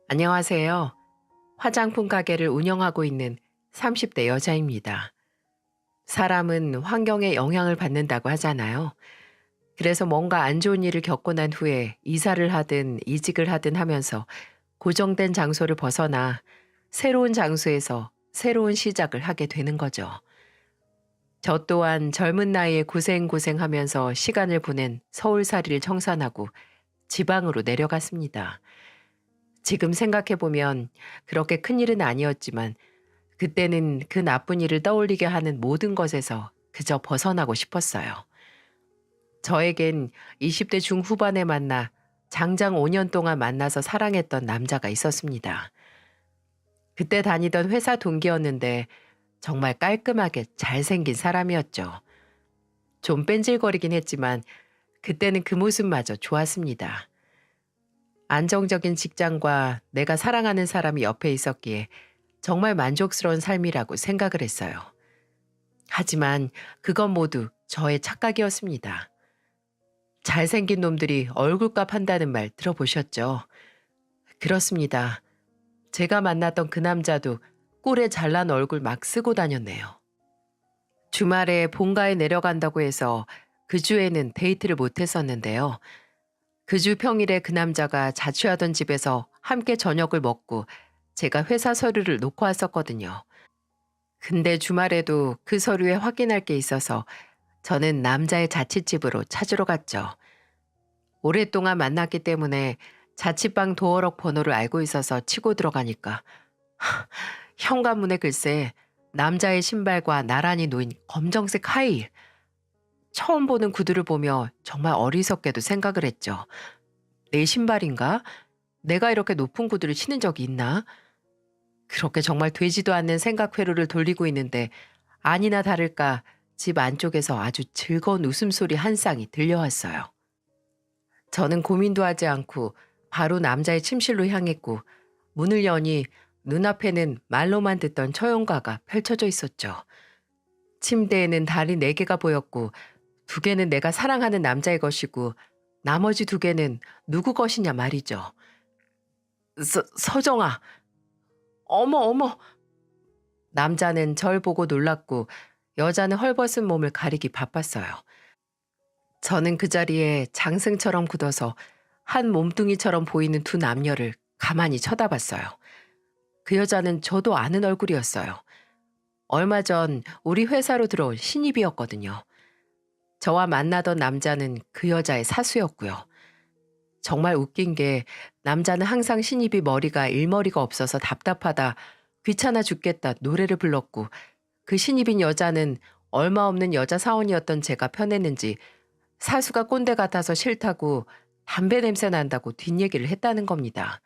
안녕하세요. 화장품 가게를 운영하고 있는 30대 여자입니다. 사람은 환경에 영향을 받는다고 하잖아요. 그래서 뭔가 안 좋은 일을 겪고 난 후에 이사를 하든 이직을 하든 하면서 고정된 장소를 벗어나 새로운 장소에서 새로운 시작을 하게 되는 거죠. 저 또한 젊은 나이에 고생하면서 시간을 보낸 서울살이를 청산하고 지방으로 내려갔습니다. 지금 생각해보면 그렇게 큰 일은 아니었지만 그때는 그 나쁜 일을 떠올리게 하는 모든 것에서 그저 벗어나고 싶었어요. 저에겐 20대 중후반에 만나 장장 5년 동안 만나서 사랑했던 남자가 있었습니다. 그때 다니던 회사 동기였는데 정말 깔끔하게 잘생긴 사람이었죠. 좀 뺀질거리긴 했지만 그때는 그 모습마저 좋았습니다. 안정적인 직장과 내가 사랑하는 사람이 옆에 있었기에 정말 만족스러운 삶이라고 생각을 했어요. 하지만 그건 모두 저의 착각이었습니다. 잘생긴 놈들이 얼굴값 한다는 말 들어보셨죠? 그렇습니다. 제가 만났던 그 남자도 꼴에 잘난 얼굴 막 쓰고 다녔네요. 주말에 본가에 내려간다고 해서 그 주에는 데이트를 못 했었는데요. 그 주 평일에 그 남자가 자취하던 집에서 함께 저녁을 먹고 제가 회사 서류를 놓고 왔었거든요. 근데 주말에도 그 서류에 확인할 게 있어서 저는 남자의 자취집으로 찾으러 갔죠. 오랫동안 만났기 때문에 자취방 도어록 번호를 알고 있어서 치고 들어가니까 현관문에 글쎄 남자의 신발과 나란히 놓인 검정색 하이힐. 처음 보는 구두를 보며 정말 어리석게도 생각을 했죠. 내 신발인가? 내가 이렇게 높은 구두를 신은 적이 있나? 그렇게 정말 되지도 않는 생각 회로를 돌리고 있는데 아니나 다를까 집 안쪽에서 아주 즐거운 웃음소리 한 쌍이 들려왔어요. 저는 고민도 하지 않고 바로 남자의 침실로 향했고 문을 여니 눈앞에는 말로만 듣던 처용가가 펼쳐져 있었죠. 침대에는 다리 4개가 보였고 2개는 내가 사랑하는 남자의 것이고 나머지 2개는 누구 것이냐 말이죠. 서정아, 어머 어머. 남자는 절 보고 놀랐고 여자는 헐벗은 몸을 가리기 바빴어요. 저는 그 자리에 장승처럼 굳어서 한 몸뚱이처럼 보이는 두 남녀를 가만히 쳐다봤어요. 그 여자는 저도 아는 얼굴이었어요. 얼마 전 우리 회사로 들어온 신입이었거든요. 저와 만나던 남자는 그 여자의 사수였고요. 정말 웃긴 게 남자는 항상 신입이 머리가 일머리가 없어서 답답하다, 귀찮아 죽겠다 노래를 불렀고 그 신입인 여자는 얼마 없는 여자 사원이었던 제가 편했는지 사수가 꼰대 같아서 싫다고 담배 냄새 난다고 뒷얘기를 했다는 겁니다.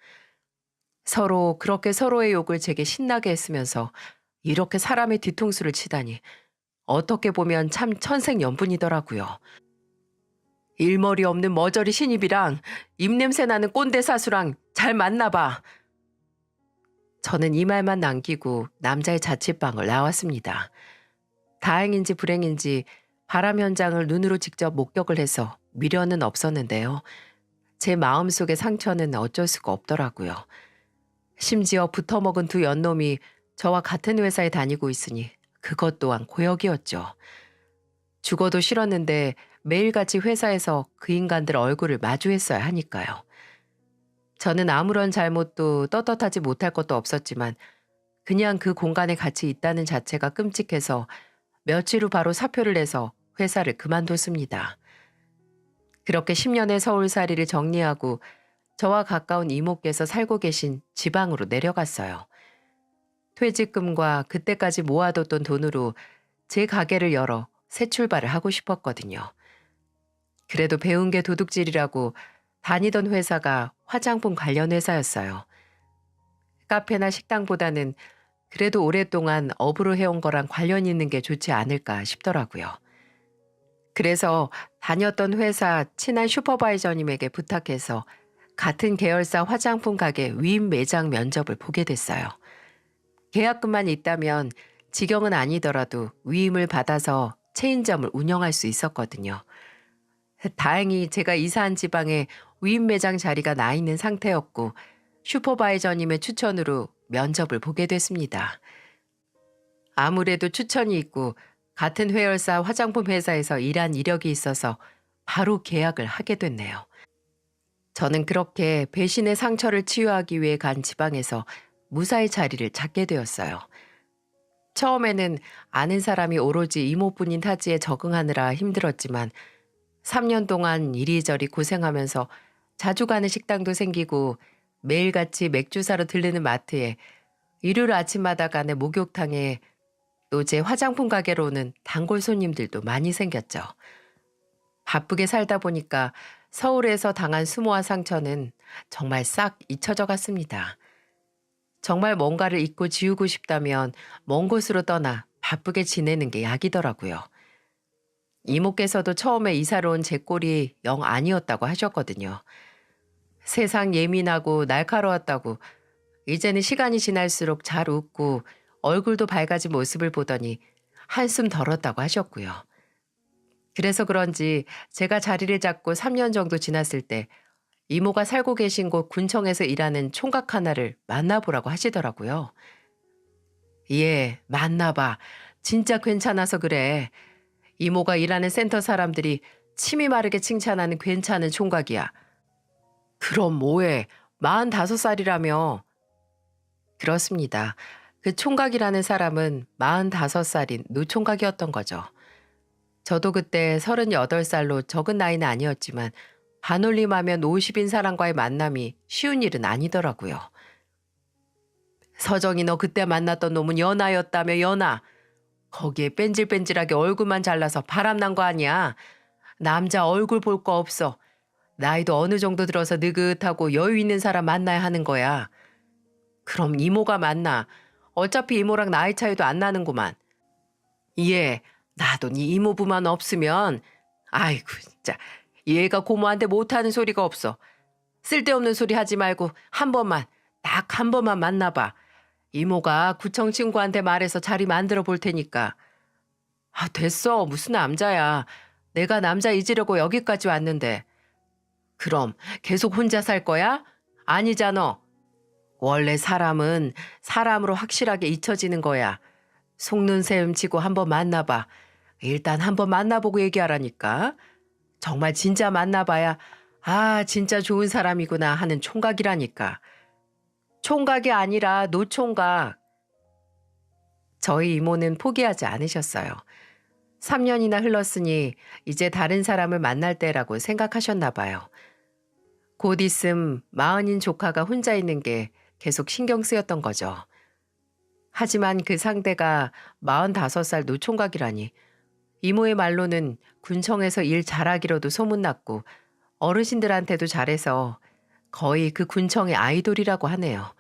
서로 그렇게 서로의 욕을 제게 신나게 했으면서 이렇게 사람의 뒤통수를 치다니 어떻게 보면 참 천생연분이더라고요. 일머리 없는 머저리 신입이랑 입냄새 나는 꼰대 사수랑 잘 맞나봐. 저는 이 말만 남기고 남자의 자취방을 나왔습니다. 다행인지 불행인지 바람 현장을 눈으로 직접 목격을 해서 미련은 없었는데요. 제 마음속의 상처는 어쩔 수가 없더라고요. 심지어 붙어먹은 두 연놈이 저와 같은 회사에 다니고 있으니 그것 또한 고역이었죠. 죽어도 싫었는데 매일같이 회사에서 그 인간들 얼굴을 마주했어야 하니까요. 저는 아무런 잘못도 떳떳하지 못할 것도 없었지만 그냥 그 공간에 같이 있다는 자체가 끔찍해서 며칠 후 바로 사표를 내서 회사를 그만뒀습니다. 그렇게 10년의 서울살이를 정리하고 저와 가까운 이모께서 살고 계신 지방으로 내려갔어요. 퇴직금과 그때까지 모아뒀던 돈으로 제 가게를 열어 새 출발을 하고 싶었거든요. 그래도 배운 게 도둑질이라고 다니던 회사가 화장품 관련 회사였어요. 카페나 식당보다는 그래도 오랫동안 업으로 해온 거랑 관련 있는 게 좋지 않을까 싶더라고요. 그래서 다녔던 회사 친한 슈퍼바이저님에게 부탁해서 같은 계열사 화장품 가게 위임 매장 면접을 보게 됐어요. 계약금만 있다면 직영은 아니더라도 위임을 받아서 체인점을 운영할 수 있었거든요. 다행히 제가 이사한 지방에 위임 매장 자리가 나 있는 상태였고 슈퍼바이저님의 추천으로 면접을 보게 됐습니다. 아무래도 추천이 있고 같은 회열사 화장품 회사에서 일한 이력이 있어서 바로 계약을 하게 됐네요. 저는 그렇게 배신의 상처를 치유하기 위해 간 지방에서 무사히 자리를 잡게 되었어요. 처음에는 아는 사람이 오로지 이모뿐인 타지에 적응하느라 힘들었지만 3년 동안 이리저리 고생하면서 자주 가는 식당도 생기고 매일같이 맥주 사러 들르는 마트에 일요일 아침마다 가는 목욕탕에 또 제 화장품 가게로는 단골 손님들도 많이 생겼죠. 바쁘게 살다 보니까 서울에서 당한 수모와 상처는 정말 싹 잊혀져 갔습니다. 정말 뭔가를 잊고 지우고 싶다면 먼 곳으로 떠나 바쁘게 지내는 게 약이더라고요. 이모께서도 처음에 이사를 온 제 꼴이 영 아니었다고 하셨거든요. 세상 예민하고 날카로웠다고 이제는 시간이 지날수록 잘 웃고 얼굴도 밝아진 모습을 보더니 한숨 덜었다고 하셨고요. 그래서 그런지 제가 자리를 잡고 3년 정도 지났을 때 이모가 살고 계신 곳 군청에서 일하는 총각 하나를 만나보라고 하시더라고요. 예, 만나봐. 진짜 괜찮아서 그래. 이모가 일하는 센터 사람들이 침이 마르게 칭찬하는 괜찮은 총각이야. 그럼 뭐해? 45살이라며. 그렇습니다. 그 총각이라는 사람은 45살인 노총각이었던 거죠. 저도 그때 38살로 적은 나이는 아니었지만 반올림하면 50인 사람과의 만남이 쉬운 일은 아니더라고요. 서정이 너 그때 만났던 놈은 연하였다며 연하. 거기에 뺀질뺀질하게 얼굴만 잘라서 바람난 거 아니야. 남자 얼굴 볼 거 없어. 나이도 어느 정도 들어서 느긋하고 여유 있는 사람 만나야 하는 거야. 그럼 이모가 만나. 어차피 이모랑 나이 차이도 안 나는구만. 예, 나도 네 이모부만 없으면. 아이고 진짜 얘가 고모한테 못하는 소리가 없어. 쓸데없는 소리 하지 말고 한 번만, 딱 한 번만 만나봐. 이모가 구청 친구한테 말해서 자리 만들어 볼 테니까. 아, 됐어. 무슨 남자야. 내가 남자 잊으려고 여기까지 왔는데. 그럼 계속 혼자 살 거야? 아니잖아. 원래 사람은 사람으로 확실하게 잊혀지는 거야. 속눈 새음치고 한번 만나봐. 일단 한번 만나보고 얘기하라니까. 정말 진짜 만나봐야 아 진짜 좋은 사람이구나 하는 총각이라니까. 총각이 아니라 노총각. 저희 이모는 포기하지 않으셨어요. 3년이나 흘렀으니 이제 다른 사람을 만날 때라고 생각하셨나 봐요. 곧 있음 40인 조카가 혼자 있는 게 계속 신경 쓰였던 거죠. 하지만 그 상대가 45살 노총각이라니 이모의 말로는 군청에서 일 잘하기로도 소문났고 어르신들한테도 잘해서 거의 그 군청의 아이돌이라고 하네요.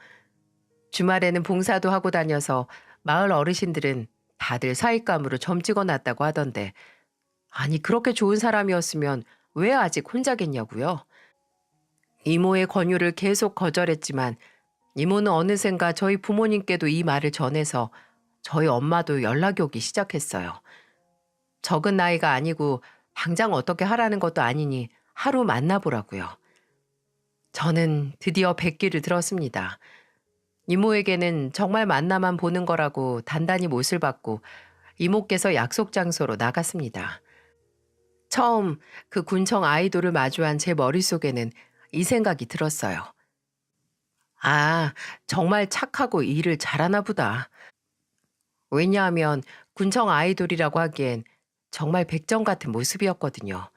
주말에는 봉사도 하고 다녀서 마을 어르신들은 다들 사윗감으로 점 찍어놨다고 하던데 아니 그렇게 좋은 사람이었으면 왜 아직 혼자겠냐고요? 이모의 권유를 계속 거절했지만 이모는 어느샌가 저희 부모님께도 이 말을 전해서 저희 엄마도 연락이 오기 시작했어요. 적은 나이가 아니고 당장 어떻게 하라는 것도 아니니 하루 만나보라고요. 저는 드디어 백기를 들었습니다. 이모에게는 정말 만나만 보는 거라고 단단히 못을 받고 이모께서 약속 장소로 나갔습니다. 처음 그 군청 아이돌을 마주한 제 머릿속에는 이 생각이 들었어요. 아, 정말 착하고 일을 잘하나 보다. 왜냐하면 군청 아이돌이라고 하기엔 정말 백정 같은 모습이었거든요.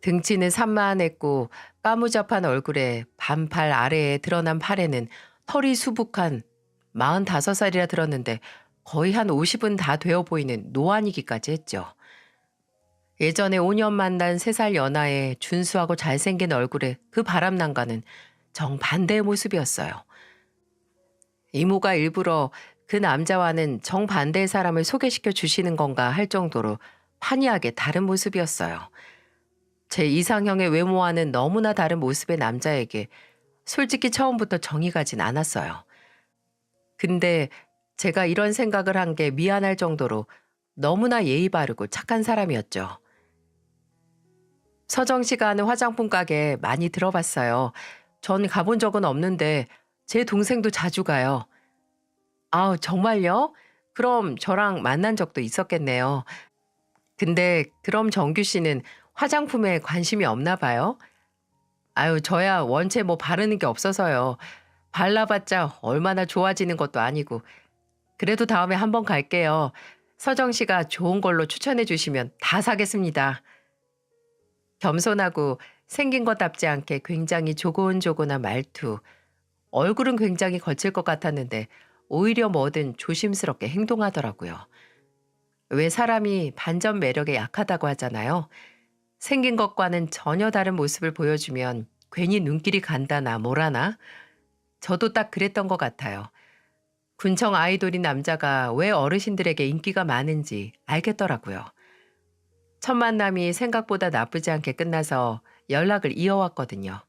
등치는 산만했고 까무잡한 얼굴에 반팔 아래에 드러난 팔에는 털이 수북한 45살이라 들었는데 거의 한 50은 다 되어 보이는 노안이기까지 했죠. 예전에 5년 만난 3살 연하의 준수하고 잘생긴 얼굴에 그 바람난과는 정반대의 모습이었어요. 이모가 일부러 그 남자와는 정반대의 사람을 소개시켜 주시는 건가 할 정도로 판이하게 다른 모습이었어요. 제 이상형의 외모와는 너무나 다른 모습의 남자에게 솔직히 처음부터 정이 가진 않았어요. 근데 제가 이런 생각을 한 게 미안할 정도로 너무나 예의 바르고 착한 사람이었죠. 서정 씨가 하는 화장품 가게 많이 들어봤어요. 전 가본 적은 없는데 제 동생도 자주 가요. 아, 정말요? 그럼 저랑 만난 적도 있었겠네요. 근데 그럼 정규 씨는 화장품에 관심이 없나 봐요? 아유, 저야 원체 뭐 바르는 게 없어서요. 발라봤자 얼마나 좋아지는 것도 아니고. 그래도 다음에 한번 갈게요. 서정 씨가 좋은 걸로 추천해 주시면 다 사겠습니다. 겸손하고 생긴 것답지 않게 굉장히 조곤조곤한 말투. 얼굴은 굉장히 거칠 것 같았는데 오히려 뭐든 조심스럽게 행동하더라고요. 왜 사람이 반전 매력에 약하다고 하잖아요. 생긴 것과는 전혀 다른 모습을 보여주면 괜히 눈길이 간다나 뭐라나. 저도 딱 그랬던 것 같아요. 군청 아이돌인 남자가 왜 어르신들에게 인기가 많은지 알겠더라고요. 첫 만남이 생각보다 나쁘지 않게 끝나서 연락을 이어왔거든요.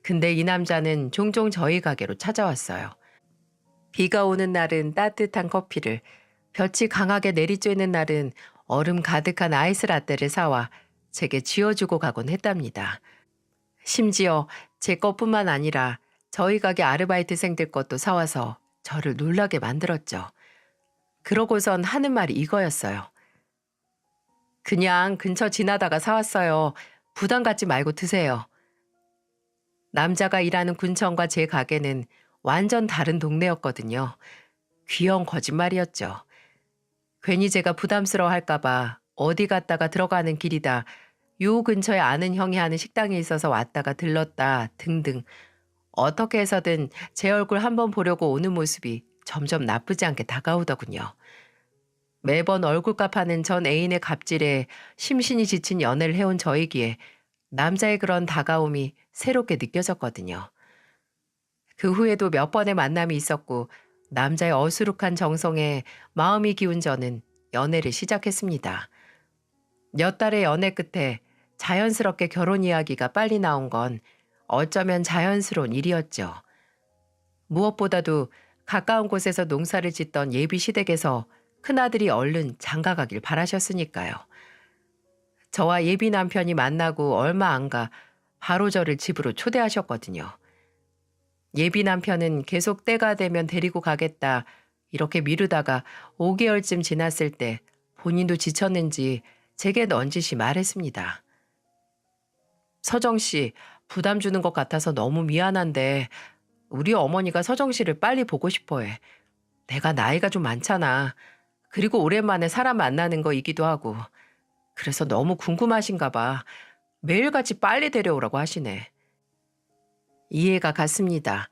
근데 이 남자는 종종 저희 가게로 찾아왔어요. 비가 오는 날은 따뜻한 커피를, 볕이 강하게 내리쬐는 날은 얼음 가득한 아이스 라떼를 사와 제게 쥐어주고 가곤 했답니다. 심지어 제 것뿐만 아니라 저희 가게 아르바이트생들 것도 사와서 저를 놀라게 만들었죠. 그러고선 하는 말이 이거였어요. 그냥 근처 지나다가 사왔어요. 부담 갖지 말고 드세요. 남자가 일하는 군청과 제 가게는 완전 다른 동네였거든요. 귀여운 거짓말이었죠. 괜히 제가 부담스러워 할까봐 어디 갔다가 들어가는 길이다. 요 근처에 아는 형이 하는 식당에 있어서 왔다가 들렀다 등등. 어떻게 해서든 제 얼굴 한번 보려고 오는 모습이 점점 나쁘지 않게 다가오더군요. 매번 얼굴값 하는 전 애인의 갑질에 심신이 지친 연애를 해온 저이기에 남자의 그런 다가옴이 새롭게 느껴졌거든요. 그 후에도 몇 번의 만남이 있었고 남자의 어수룩한 정성에 마음이 기운 저는 연애를 시작했습니다. 몇 달의 연애 끝에 자연스럽게 결혼 이야기가 빨리 나온 건 어쩌면 자연스러운 일이었죠. 무엇보다도 가까운 곳에서 농사를 짓던 예비 시댁에서 큰아들이 얼른 장가가길 바라셨으니까요. 저와 예비 남편이 만나고 얼마 안 가 바로 저를 집으로 초대하셨거든요. 예비 남편은 계속 때가 되면 데리고 가겠다 이렇게 미루다가 5개월쯤 지났을 때 본인도 지쳤는지 제게 넌지시 말했습니다. 서정 씨, 부담 주는 것 같아서 너무 미안한데 우리 어머니가 서정 씨를 빨리 보고 싶어 해. 내가 나이가 좀 많잖아. 그리고 오랜만에 사람 만나는 거이기도 하고. 그래서 너무 궁금하신가 봐. 매일같이 빨리 데려오라고 하시네. 이해가 갔습니다.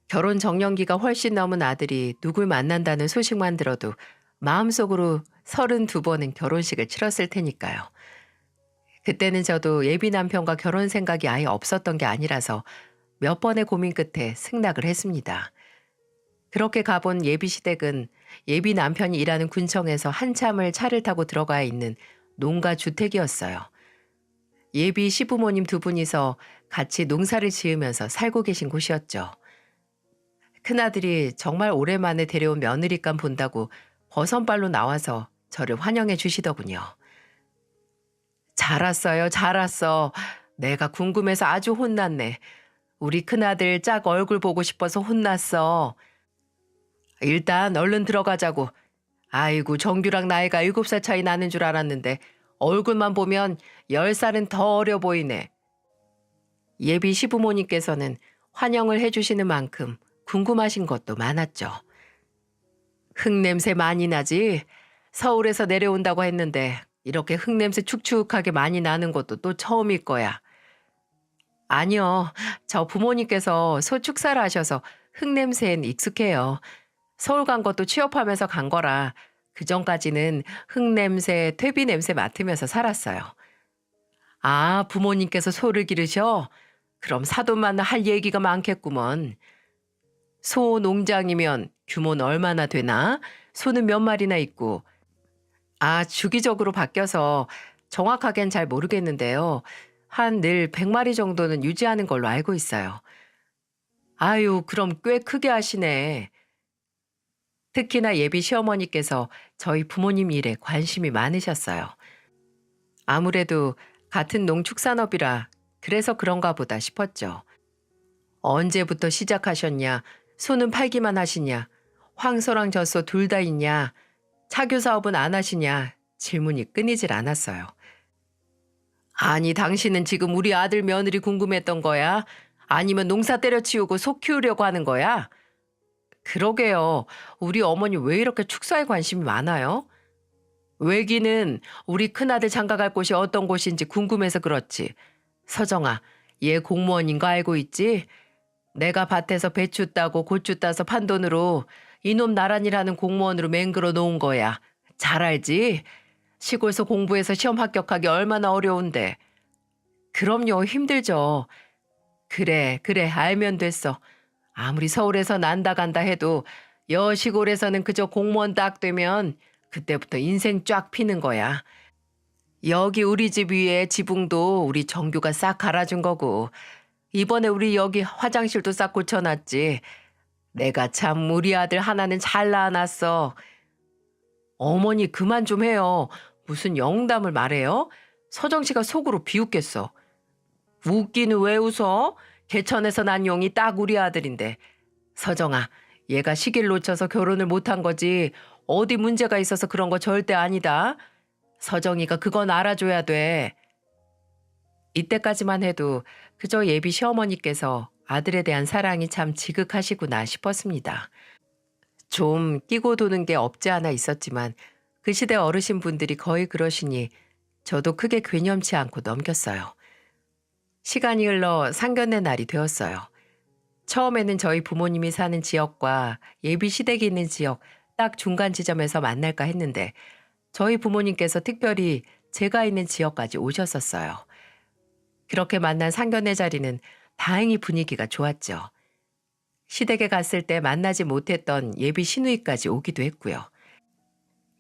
결혼 정년기가 훨씬 넘은 아들이 누굴 만난다는 소식만 들어도 마음속으로 32번은 결혼식을 치렀을 테니까요. 그때는 저도 예비 남편과 결혼 생각이 아예 없었던 게 아니라서 몇 번의 고민 끝에 승낙을 했습니다. 그렇게 가본 예비 시댁은 예비 남편이 일하는 군청에서 한참을 차를 타고 들어가야 있는 농가 주택이었어요. 예비 시부모님 두 분이서 같이 농사를 지으면서 살고 계신 곳이었죠. 큰아들이 정말 오랜만에 데려온 며느리감 본다고 버선발로 나와서 저를 환영해 주시더군요. 잘 왔어요, 잘 왔어. 내가 궁금해서 아주 혼났네. 우리 큰아들 짝 얼굴 보고 싶어서 혼났어. 일단 얼른 들어가자고. 아이고, 정규랑 나이가 7살 차이 나는 줄 알았는데 얼굴만 보면 10살은 더 어려 보이네. 예비 시부모님께서는 환영을 해주시는 만큼 궁금하신 것도 많았죠. 흙냄새 많이 나지? 서울에서 내려온다고 했는데 이렇게 흙냄새 축축하게 많이 나는 것도 또 처음일 거야. 아니요. 저 부모님께서 소축사를 하셔서 흙냄새엔 익숙해요. 서울 간 것도 취업하면서 간 거라 그전까지는 흙냄새, 퇴비 냄새 맡으면서 살았어요. 아, 부모님께서 소를 기르셔? 그럼 사돈만 할 얘기가 많겠구먼. 소 농장이면 규모는 얼마나 되나? 소는 몇 마리나 있고. 아, 주기적으로 바뀌어서 정확하게는 잘 모르겠는데요. 한 늘 100마리 정도는 유지하는 걸로 알고 있어요. 아유, 그럼 꽤 크게 하시네. 특히나 예비 시어머니께서 저희 부모님 일에 관심이 많으셨어요. 아무래도 같은 농축산업이라 그래서 그런가 보다 싶었죠. 언제부터 시작하셨냐? 손은 팔기만 하시냐? 황소랑 젖소 둘 다 있냐? 차교 사업은 안 하시냐? 질문이 끊이질 않았어요. 아니, 당신은 지금 우리 아들 며느리 궁금했던 거야? 아니면 농사 때려치우고 소 키우려고 하는 거야? 그러게요. 우리 어머니 왜 이렇게 축사에 관심이 많아요? 외기는 우리 큰아들 장가갈 곳이 어떤 곳인지 궁금해서 그렇지. 서정아, 얘 공무원인 거 알고 있지? 내가 밭에서 배추 따고 고추 따서 판 돈으로 이놈 나란히라는 공무원으로 맹글어 놓은 거야. 잘 알지? 시골서 공부해서 시험 합격하기 얼마나 어려운데. 그럼요, 힘들죠. 그래, 그래, 알면 됐어. 아무리 서울에서 난다 간다 해도 여시골에서는 그저 공무원 딱 되면 그때부터 인생 쫙 피는 거야. 여기 우리 집 위에 지붕도 우리 정규가 싹 갈아준 거고 이번에 우리 여기 화장실도 싹 고쳐놨지. 내가 참 우리 아들 하나는 잘 낳아놨어. 어머니 그만 좀 해요. 무슨 영담을 말해요? 서정 씨가 속으로 비웃겠어. 웃기는 왜 웃어? 개천에서 난 용이 딱 우리 아들인데. 서정아, 얘가 시기를 놓쳐서 결혼을 못한 거지 어디 문제가 있어서 그런 거 절대 아니다. 서정이가 그건 알아줘야 돼. 이때까지만 해도 그저 예비 시어머니께서 아들에 대한 사랑이 참 지극하시구나 싶었습니다. 좀 끼고 도는 게 없지 않아 있었지만 그 시대 어르신분들이 거의 그러시니 저도 크게 괴념치 않고 넘겼어요. 시간이 흘러 상견례 날이 되었어요. 처음에는 저희 부모님이 사는 지역과 예비 시댁이 있는 지역 딱 중간 지점에서 만날까 했는데 저희 부모님께서 특별히 제가 있는 지역까지 오셨었어요. 그렇게 만난 상견례 자리는 다행히 분위기가 좋았죠. 시댁에 갔을 때 만나지 못했던 예비 시누이까지 오기도 했고요.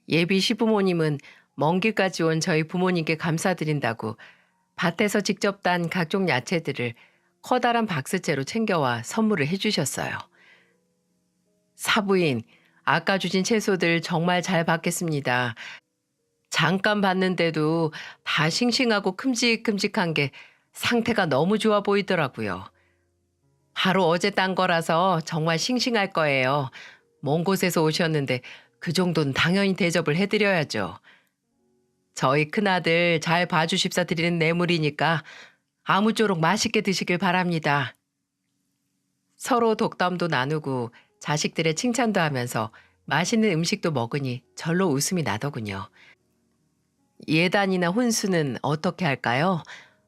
예비 시부모님은 먼 길까지 온 저희 부모님께 감사드린다고 밭에서 직접 딴 각종 야채들을 커다란 박스째로 챙겨와 선물을 해주셨어요. 사부인, 아까 주신 채소들 정말 잘 받겠습니다. 잠깐 봤는데도 다 싱싱하고 큼직큼직한 게 상태가 너무 좋아 보이더라고요. 바로 어제 딴 거라서 정말 싱싱할 거예요. 먼 곳에서 오셨는데 그 정도는 당연히 대접을 해드려야죠. 저희 큰아들 잘 봐주십사 드리는 뇌물이니까 아무쪼록 맛있게 드시길 바랍니다. 서로 독담도 나누고 자식들의 칭찬도 하면서 맛있는 음식도 먹으니 절로 웃음이 나더군요. 예단이나 혼수는 어떻게 할까요?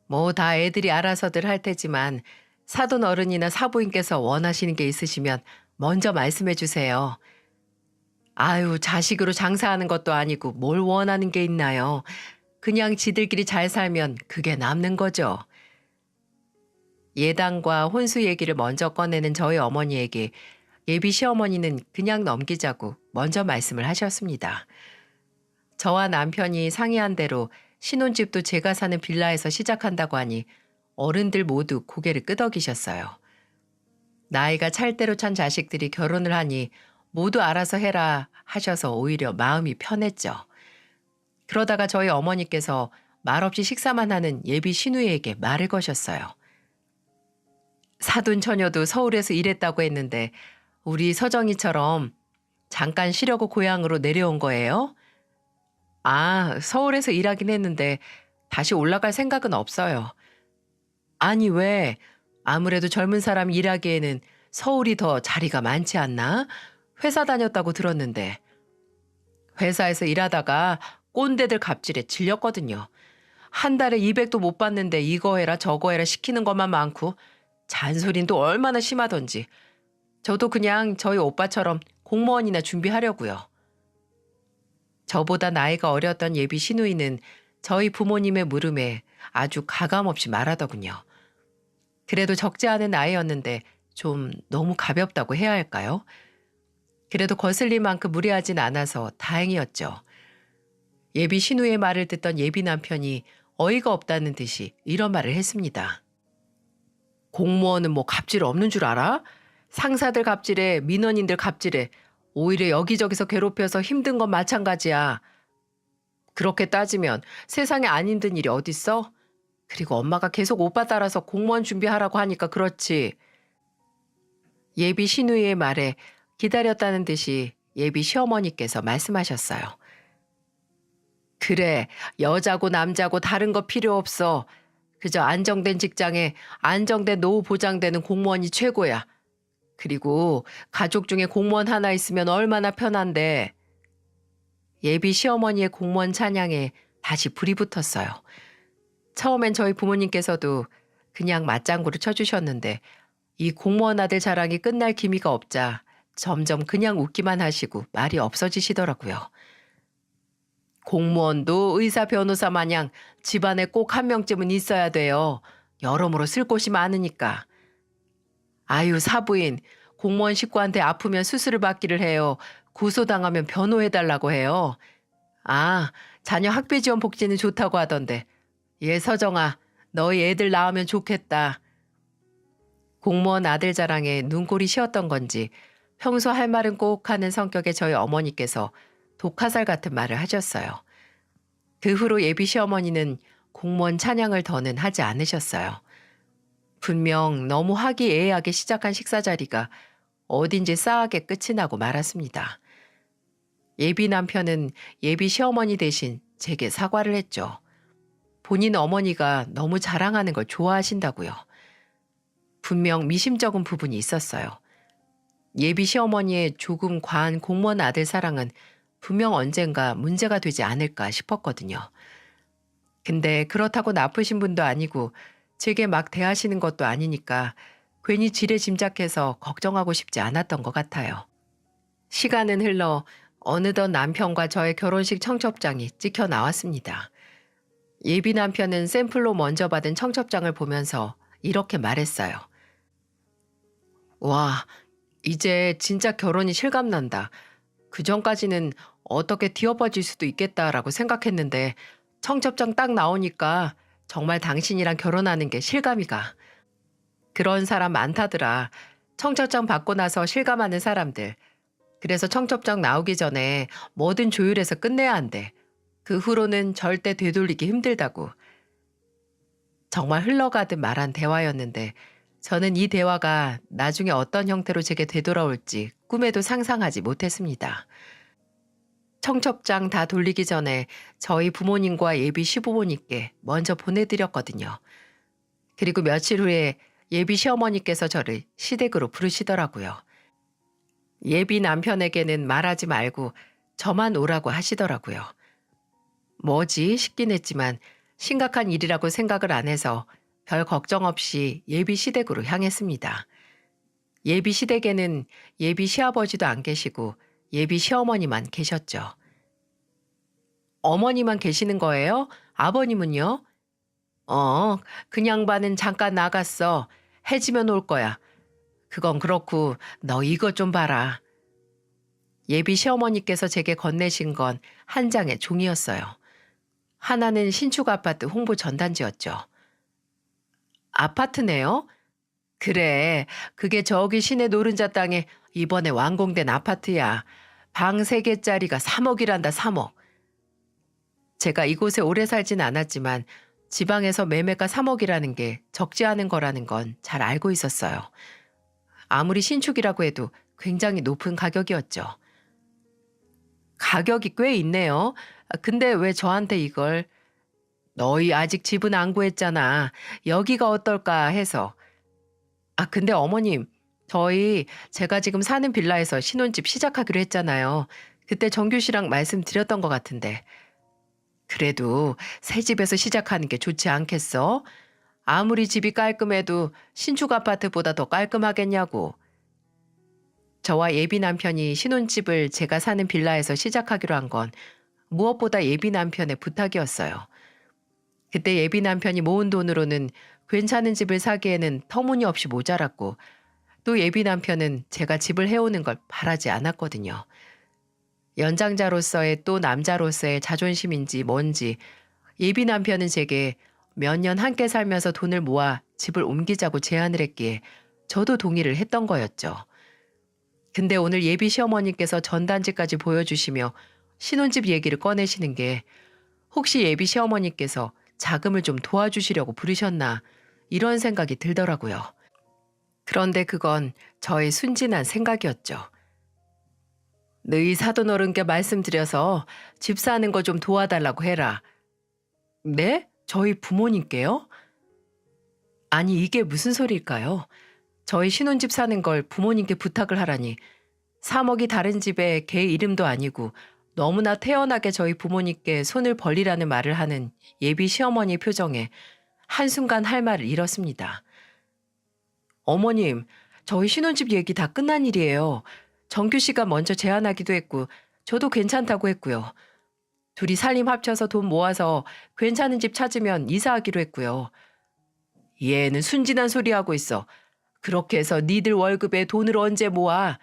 뭐 다 애들이 알아서들 할 테지만 사돈 어른이나 사부인께서 원하시는 게 있으시면 먼저 말씀해 주세요. 아유, 자식으로 장사하는 것도 아니고 뭘 원하는 게 있나요? 그냥 지들끼리 잘 살면 그게 남는 거죠. 예단과 혼수 얘기를 먼저 꺼내는 저희 어머니에게 예비 시어머니는 그냥 넘기자고 먼저 말씀을 하셨습니다. 저와 남편이 상의한 대로 신혼집도 제가 사는 빌라에서 시작한다고 하니 어른들 모두 고개를 끄덕이셨어요. 나이가 찰 대로 찬 자식들이 결혼을 하니 모두 알아서 해라 하셔서 오히려 마음이 편했죠. 그러다가 저희 어머니께서 말없이 식사만 하는 예비 시누이에게 말을 거셨어요. 사돈 처녀도 서울에서 일했다고 했는데 우리 서정이처럼 잠깐 쉬려고 고향으로 내려온 거예요? 아, 서울에서 일하긴 했는데 다시 올라갈 생각은 없어요. 아니 왜? 아무래도 젊은 사람 일하기에는 서울이 더 자리가 많지 않나? 회사 다녔다고 들었는데. 회사에서 일하다가 꼰대들 갑질에 질렸거든요. 한 달에 200도 못 받는데 이거 해라 저거 해라 시키는 것만 많고 잔소리는 또 얼마나 심하던지. 저도 그냥 저희 오빠처럼 공무원이나 준비하려고요. 저보다 나이가 어렸던 예비 시누이는 저희 부모님의 물음에 아주 가감없이 말하더군요. 그래도 적지 않은 나이였는데 좀 너무 가볍다고 해야 할까요? 그래도 거슬릴 만큼 무례하진 않아서 다행이었죠. 예비 시누이의 말을 듣던 예비 남편이 어이가 없다는 듯이 이런 말을 했습니다. 공무원은 뭐 갑질 없는 줄 알아? 상사들 갑질에 민원인들 갑질에 오히려 여기저기서 괴롭혀서 힘든 건 마찬가지야. 그렇게 따지면 세상에 안 힘든 일이 어딨어? 그리고 엄마가 계속 오빠 따라서 공무원 준비하라고 하니까 그렇지. 예비 시누이의 말에 기다렸다는 듯이 예비 시어머니께서 말씀하셨어요. 그래, 여자고 남자고 다른 거 필요 없어. 그저 안정된 직장에 안정된 노후 보장되는 공무원이 최고야. 그리고 가족 중에 공무원 하나 있으면 얼마나 편한데. 예비 시어머니의 공무원 찬양에 다시 불이 붙었어요. 처음엔 저희 부모님께서도 그냥 맞장구를 쳐주셨는데 이 공무원 아들 자랑이 끝날 기미가 없자 점점 그냥 웃기만 하시고 말이 없어지시더라고요. 공무원도 의사 변호사 마냥 집안에 꼭 한 명쯤은 있어야 돼요. 여러모로 쓸 곳이 많으니까. 아유 사부인, 공무원 식구한테 아프면 수술을 받기를 해요. 고소당하면 변호해달라고 해요. 아, 자녀 학비 지원 복지는 좋다고 하던데. 얘 서정아, 너희 애들 낳으면 좋겠다. 공무원 아들 자랑에 눈꼴이 쉬었던 건지 평소 할 말은 꼭 하는 성격의 저희 어머니께서 독화살 같은 말을 하셨어요. 그 후로 예비 시어머니는 공무원 찬양을 더는 하지 않으셨어요. 분명 너무 화기애애하게 시작한 식사 자리가 어딘지 싸하게 끝이 나고 말았습니다. 예비 남편은 예비 시어머니 대신 제게 사과를 했죠. 본인 어머니가 너무 자랑하는 걸 좋아하신다고요. 분명 미심쩍은 부분이 있었어요. 예비 시어머니의 조금 과한 공무원 아들 사랑은 분명 언젠가 문제가 되지 않을까 싶었거든요. 근데 그렇다고 나쁘신 분도 아니고 제게 막 대하시는 것도 아니니까 괜히 지레 짐작해서 걱정하고 싶지 않았던 것 같아요. 시간은 흘러 어느덧 남편과 저의 결혼식 청첩장이 찍혀 나왔습니다. 예비 남편은 샘플로 먼저 받은 청첩장을 보면서 이렇게 말했어요. 와, 이제 진짜 결혼이 실감난다. 그전까지는 어떻게 뒤엎어질 수도 있겠다라고 생각했는데 청첩장 딱 나오니까 정말 당신이랑 결혼하는 게 실감이 가. 그런 사람 많다더라. 청첩장 받고 나서 실감하는 사람들. 그래서 청첩장 나오기 전에 뭐든 조율해서 끝내야 한대. 그 후로는 절대 되돌리기 힘들다고. 정말 흘러가듯 말한 대화였는데 저는 이 대화가 나중에 어떤 형태로 제게 되돌아올지 꿈에도 상상하지 못했습니다. 청첩장 다 돌리기 전에 저희 부모님과 예비 시부모님께 먼저 보내드렸거든요. 그리고 며칠 후에 예비 시어머니께서 저를 시댁으로 부르시더라고요. 예비 남편에게는 말하지 말고 저만 오라고 하시더라고요. 뭐지 싶긴 했지만 심각한 일이라고 생각을 안 해서 별 걱정 없이 예비 시댁으로 향했습니다. 예비 시댁에는 예비 시아버지도 안 계시고 예비 시어머니만 계셨죠. 어머니만 계시는 거예요? 아버님은요? 그 양반은 잠깐 나갔어. 해지면 올 거야. 그건 그렇고 너 이거 좀 봐라. 예비 시어머니께서 제게 건네신 건 한 장의 종이였어요. 하나는 신축 아파트 홍보 전단지였죠. 아파트네요? 그래, 그게 저기 시내 노른자 땅에 이번에 완공된 아파트야. 방 3개짜리가 3억이란다, 3억. 제가 이곳에 오래 살진 않았지만 지방에서 매매가 3억이라는 게 적지 않은 거라는 건 잘 알고 있었어요. 아무리 신축이라고 해도 굉장히 높은 가격이었죠. 가격이 꽤 있네요. 근데 왜 저한테 이걸? 너희 아직 집은 안 구했잖아. 여기가 어떨까 해서. 근데 어머님, 제가 지금 사는 빌라에서 신혼집 시작하기로 했잖아요. 그때 정규 씨랑 말씀드렸던 것 같은데. 그래도 새 집에서 시작하는 게 좋지 않겠어? 아무리 집이 깔끔해도 신축 아파트보다 더 깔끔하겠냐고. 저와 예비 남편이 신혼집을 제가 사는 빌라에서 시작하기로 한 건 무엇보다 예비 남편의 부탁이었어요. 그때 예비 남편이 모은 돈으로는 괜찮은 집을 사기에는 터무니없이 모자랐고 또 예비 남편은 제가 집을 해오는 걸 바라지 않았거든요. 연장자로서의 또 남자로서의 자존심인지 뭔지 예비 남편은 제게 몇 년 함께 살면서 돈을 모아 집을 옮기자고 제안을 했기에 저도 동의를 했던 거였죠. 근데 오늘 예비 시어머니께서 전단지까지 보여주시며 신혼집 얘기를 꺼내시는 게 혹시 예비 시어머니께서 자금을 좀 도와주시려고 부르셨나 이런 생각이 들더라고요. 그런데 그건 저의 순진한 생각이었죠. 너희 사돈 어른께 말씀드려서 집 사는 거 좀 도와달라고 해라. 네? 저희 부모님께요? 아니, 이게 무슨 소리일까요? 저희 신혼집 사는 걸 부모님께 부탁을 하라니. 3억이 다른 집에 개 이름도 아니고 너무나 태연하게 저희 부모님께 손을 벌리라는 말을 하는 예비 시어머니의 표정에 한순간 할 말을 잃었습니다. 어머님, 저희 신혼집 얘기 다 끝난 일이에요. 정규 씨가 먼저 제안하기도 했고 저도 괜찮다고 했고요. 둘이 살림 합쳐서 돈 모아서 괜찮은 집 찾으면 이사하기로 했고요. 얘는 순진한 소리 하고 있어. 그렇게 해서 니들 월급에 돈을 언제 모아?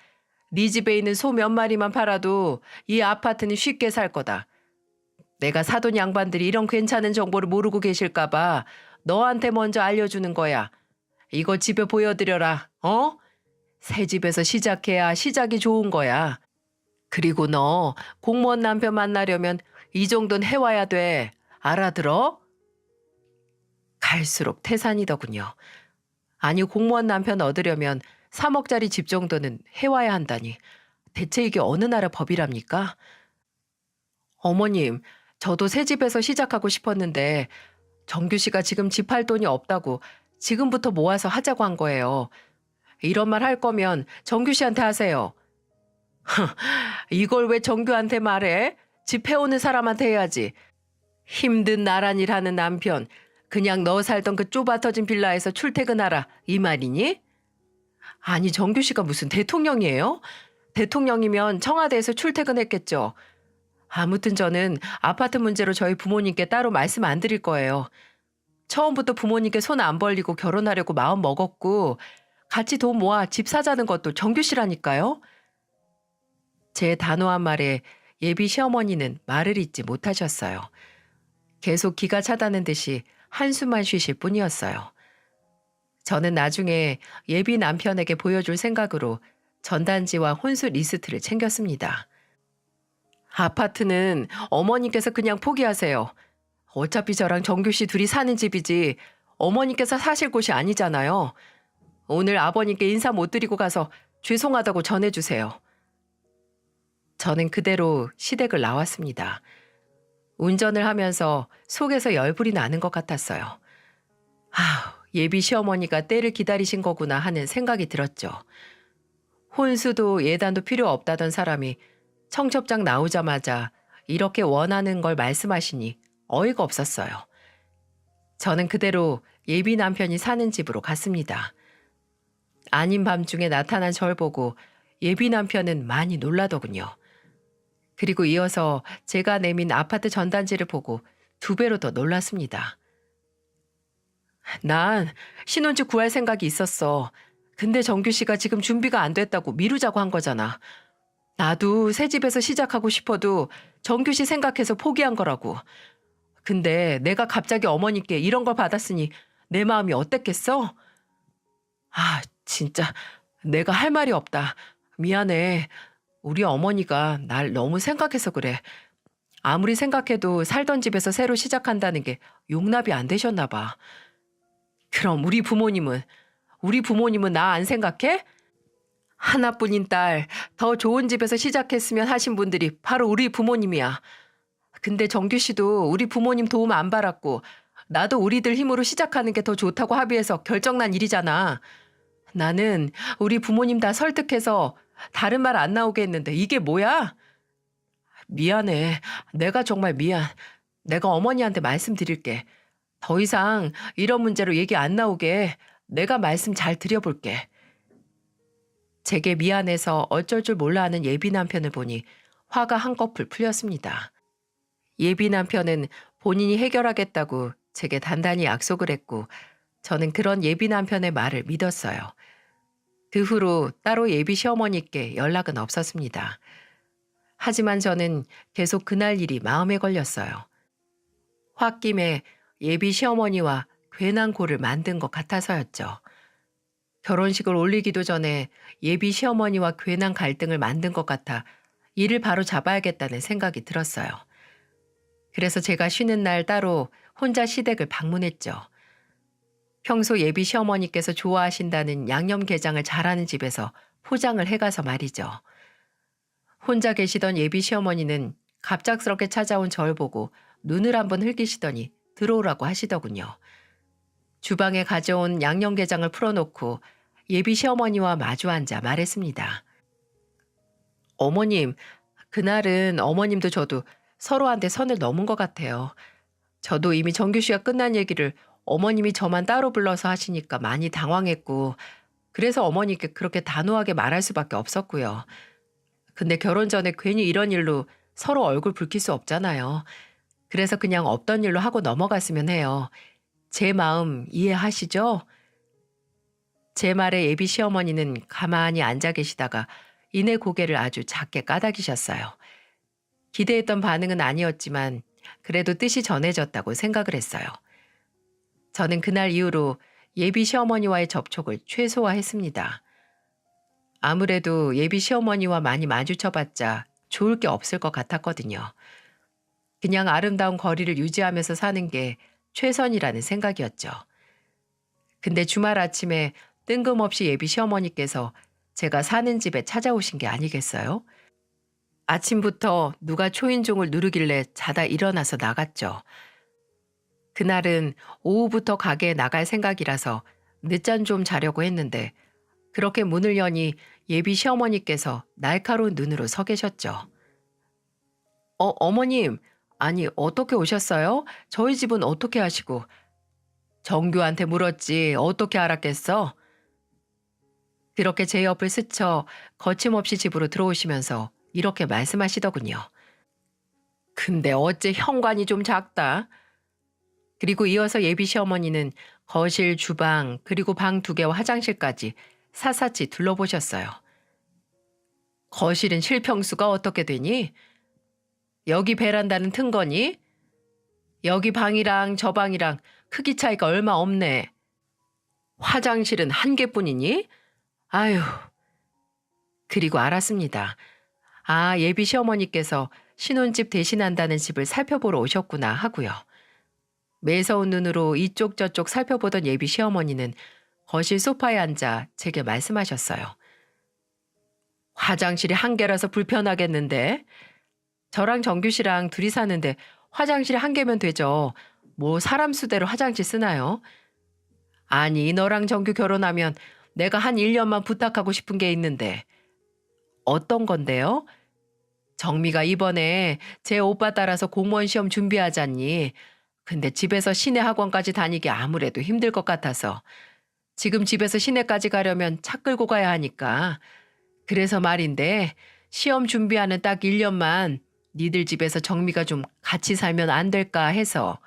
네 집에 있는 소 몇 마리만 팔아도 이 아파트는 쉽게 살 거다. 내가 사돈 양반들이 이런 괜찮은 정보를 모르고 계실까 봐 너한테 먼저 알려주는 거야. 이거 집에 보여드려라. 어? 새 집에서 시작해야 시작이 좋은 거야. 그리고 너 공무원 남편 만나려면 이 정도는 해와야 돼. 알아들어? 갈수록 태산이더군요. 아니, 공무원 남편 얻으려면 3억짜리 집 정도는 해와야 한다니. 대체 이게 어느 나라 법이랍니까? 어머님, 저도 새 집에서 시작하고 싶었는데 정규 씨가 지금 집 할 돈이 없다고 지금부터 모아서 하자고 한 거예요. 이런 말 할 거면 정규 씨한테 하세요. 이걸 왜 정규한테 말해? 집 해오는 사람한테 해야지. 힘든 나란 일 하는 남편, 그냥 너 살던 그 좁아터진 빌라에서 출퇴근하라, 이 말이니? 아니, 정규 씨가 무슨 대통령이에요? 대통령이면 청와대에서 출퇴근했겠죠. 아무튼 저는 아파트 문제로 저희 부모님께 따로 말씀 안 드릴 거예요. 처음부터 부모님께 손 안 벌리고 결혼하려고 마음 먹었고 같이 돈 모아 집 사자는 것도 정규 씨라니까요. 제 단호한 말에 예비 시어머니는 말을 잇지 못하셨어요. 계속 기가 차다는 듯이 한숨만 쉬실 뿐이었어요. 저는 나중에 예비 남편에게 보여줄 생각으로 전단지와 혼수 리스트를 챙겼습니다. 아파트는 어머니께서 그냥 포기하세요. 어차피 저랑 정규 씨 둘이 사는 집이지 어머니께서 사실 곳이 아니잖아요. 오늘 아버님께 인사 못 드리고 가서 죄송하다고 전해주세요. 저는 그대로 시댁을 나왔습니다. 운전을 하면서 속에서 열불이 나는 것 같았어요. 예비 시어머니가 때를 기다리신 거구나 하는 생각이 들었죠. 혼수도 예단도 필요 없다던 사람이 청첩장 나오자마자 이렇게 원하는 걸 말씀하시니 어이가 없었어요. 저는 그대로 예비 남편이 사는 집으로 갔습니다. 아닌 밤중에 나타난 절 보고 예비 남편은 많이 놀라더군요. 그리고 이어서 제가 내민 아파트 전단지를 보고 2배로 더 놀랐습니다. 난 신혼집 구할 생각이 있었어. 근데 정규 씨가 지금 준비가 안 됐다고 미루자고 한 거잖아. 나도 새 집에서 시작하고 싶어도 정규 씨 생각해서 포기한 거라고. 근데 내가 갑자기 어머니께 이런 걸 받았으니 내 마음이 어땠겠어? 진짜 내가 할 말이 없다. 미안해. 우리 어머니가 날 너무 생각해서 그래. 아무리 생각해도 살던 집에서 새로 시작한다는 게 용납이 안 되셨나 봐. 그럼 우리 부모님은 나 안 생각해? 하나뿐인 딸, 더 좋은 집에서 시작했으면 하신 분들이 바로 우리 부모님이야. 근데 정규 씨도 우리 부모님 도움 안 받았고 나도 우리들 힘으로 시작하는 게 더 좋다고 합의해서 결정난 일이잖아. 나는 우리 부모님 다 설득해서 다른 말 안 나오게 했는데 이게 뭐야? 미안해. 내가 정말 미안. 내가 어머니한테 말씀드릴게. 더 이상 이런 문제로 얘기 안 나오게 내가 말씀 잘 드려볼게. 제게 미안해서 어쩔 줄 몰라 하는 예비 남편을 보니 화가 한꺼풀 풀렸습니다. 예비 남편은 본인이 해결하겠다고 제게 단단히 약속을 했고 저는 그런 예비 남편의 말을 믿었어요. 그 후로 따로 예비 시어머니께 연락은 없었습니다. 하지만 저는 계속 그날 일이 마음에 걸렸어요. 홧김에 예비 시어머니와 괜한 골을 만든 것 같아서였죠. 결혼식을 올리기도 전에 예비 시어머니와 괜한 갈등을 만든 것 같아 일을 바로 잡아야겠다는 생각이 들었어요. 그래서 제가 쉬는 날 따로 혼자 시댁을 방문했죠. 평소 예비 시어머니께서 좋아하신다는 양념게장을 잘하는 집에서 포장을 해가서 말이죠. 혼자 계시던 예비 시어머니는 갑작스럽게 찾아온 절 보고 눈을 한번 흘기시더니 들어오라고 하시더군요. 주방에 가져온 양념게장을 풀어놓고 예비 시어머니와 마주 앉아 말했습니다. 어머님, 그날은 어머님도 저도 서로한테 선을 넘은 것 같아요. 저도 이미 정규 씨가 끝난 얘기를 어머님이 저만 따로 불러서 하시니까 많이 당황했고, 그래서 어머니께 그렇게 단호하게 말할 수밖에 없었고요. 근데 결혼 전에 괜히 이런 일로 서로 얼굴 붉힐 수 없잖아요. 그래서 그냥 없던 일로 하고 넘어갔으면 해요. 제 마음 이해하시죠? 제 말에 예비 시어머니는 가만히 앉아 계시다가 이내 고개를 아주 작게 까닥이셨어요. 기대했던 반응은 아니었지만 그래도 뜻이 전해졌다고 생각을 했어요. 저는 그날 이후로 예비 시어머니와의 접촉을 최소화했습니다. 아무래도 예비 시어머니와 많이 마주쳐봤자 좋을 게 없을 것 같았거든요. 그냥 아름다운 거리를 유지하면서 사는 게 최선이라는 생각이었죠. 근데 주말 아침에 뜬금없이 예비 시어머니께서 제가 사는 집에 찾아오신 게 아니겠어요? 아침부터 누가 초인종을 누르길래 자다 일어나서 나갔죠. 그날은 오후부터 가게에 나갈 생각이라서 늦잠 좀 자려고 했는데 그렇게 문을 여니 예비 시어머니께서 날카로운 눈으로 서 계셨죠. 어머님, 아니 어떻게 오셨어요? 저희 집은 어떻게 하시고? 정규한테 물었지 어떻게 알았겠어? 그렇게 제 옆을 스쳐 거침없이 집으로 들어오시면서 이렇게 말씀하시더군요. 근데 어째 현관이 좀 작다. 그리고 이어서 예비 시어머니는 거실, 주방, 그리고 방 2개와 화장실까지 샅샅이 둘러보셨어요. 거실은 실평수가 어떻게 되니? 여기 베란다는 튼 거니? 여기 방이랑 저 방이랑 크기 차이가 얼마 없네. 화장실은 1개뿐이니? 아휴. 그리고 알았습니다. 아, 예비 시어머니께서 신혼집 대신한다는 집을 살펴보러 오셨구나 하고요. 매서운 눈으로 이쪽 저쪽 살펴보던 예비 시어머니는 거실 소파에 앉아 제게 말씀하셨어요. 화장실이 1개라서 불편하겠는데? 저랑 정규 씨랑 둘이 사는데 화장실이 1개면 되죠. 뭐 사람 수대로 화장실 쓰나요? 아니, 너랑 정규 결혼하면 내가 한 1년만 부탁하고 싶은 게 있는데. 어떤 건데요? 정미가 이번에 제 오빠 따라서 공무원 시험 준비하잖니. 근데 집에서 시내 학원까지 다니기 아무래도 힘들 것 같아서 지금 집에서 시내까지 가려면 차 끌고 가야 하니까. 그래서 말인데 시험 준비하는 딱 1년만 니들 집에서 정미가 좀 같이 살면 안 될까 해서.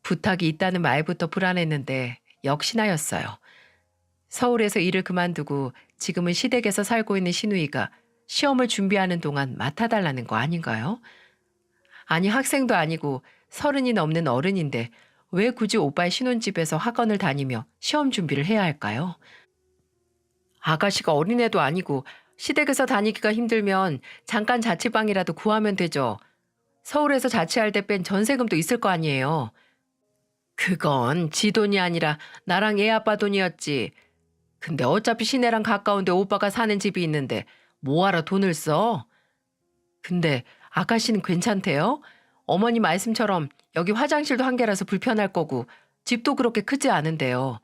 부탁이 있다는 말부터 불안했는데 역시나였어요. 서울에서 일을 그만두고 지금은 시댁에서 살고 있는 시누이가 시험을 준비하는 동안 맡아달라는 거 아닌가요? 아니, 학생도 아니고 30이 넘는 어른인데 왜 굳이 오빠의 신혼집에서 학원을 다니며 시험 준비를 해야 할까요? 아가씨가 어린애도 아니고 시댁에서 다니기가 힘들면 잠깐 자취방이라도 구하면 되죠. 서울에서 자취할 때 뺀 전세금도 있을 거 아니에요. 그건 지 돈이 아니라 나랑 애 아빠 돈이었지. 근데 어차피 시내랑 가까운데 오빠가 사는 집이 있는데 뭐하러 돈을 써? 근데 아가씨는 괜찮대요? 어머니 말씀처럼 여기 화장실도 1개라서 불편할 거고 집도 그렇게 크지 않은데요.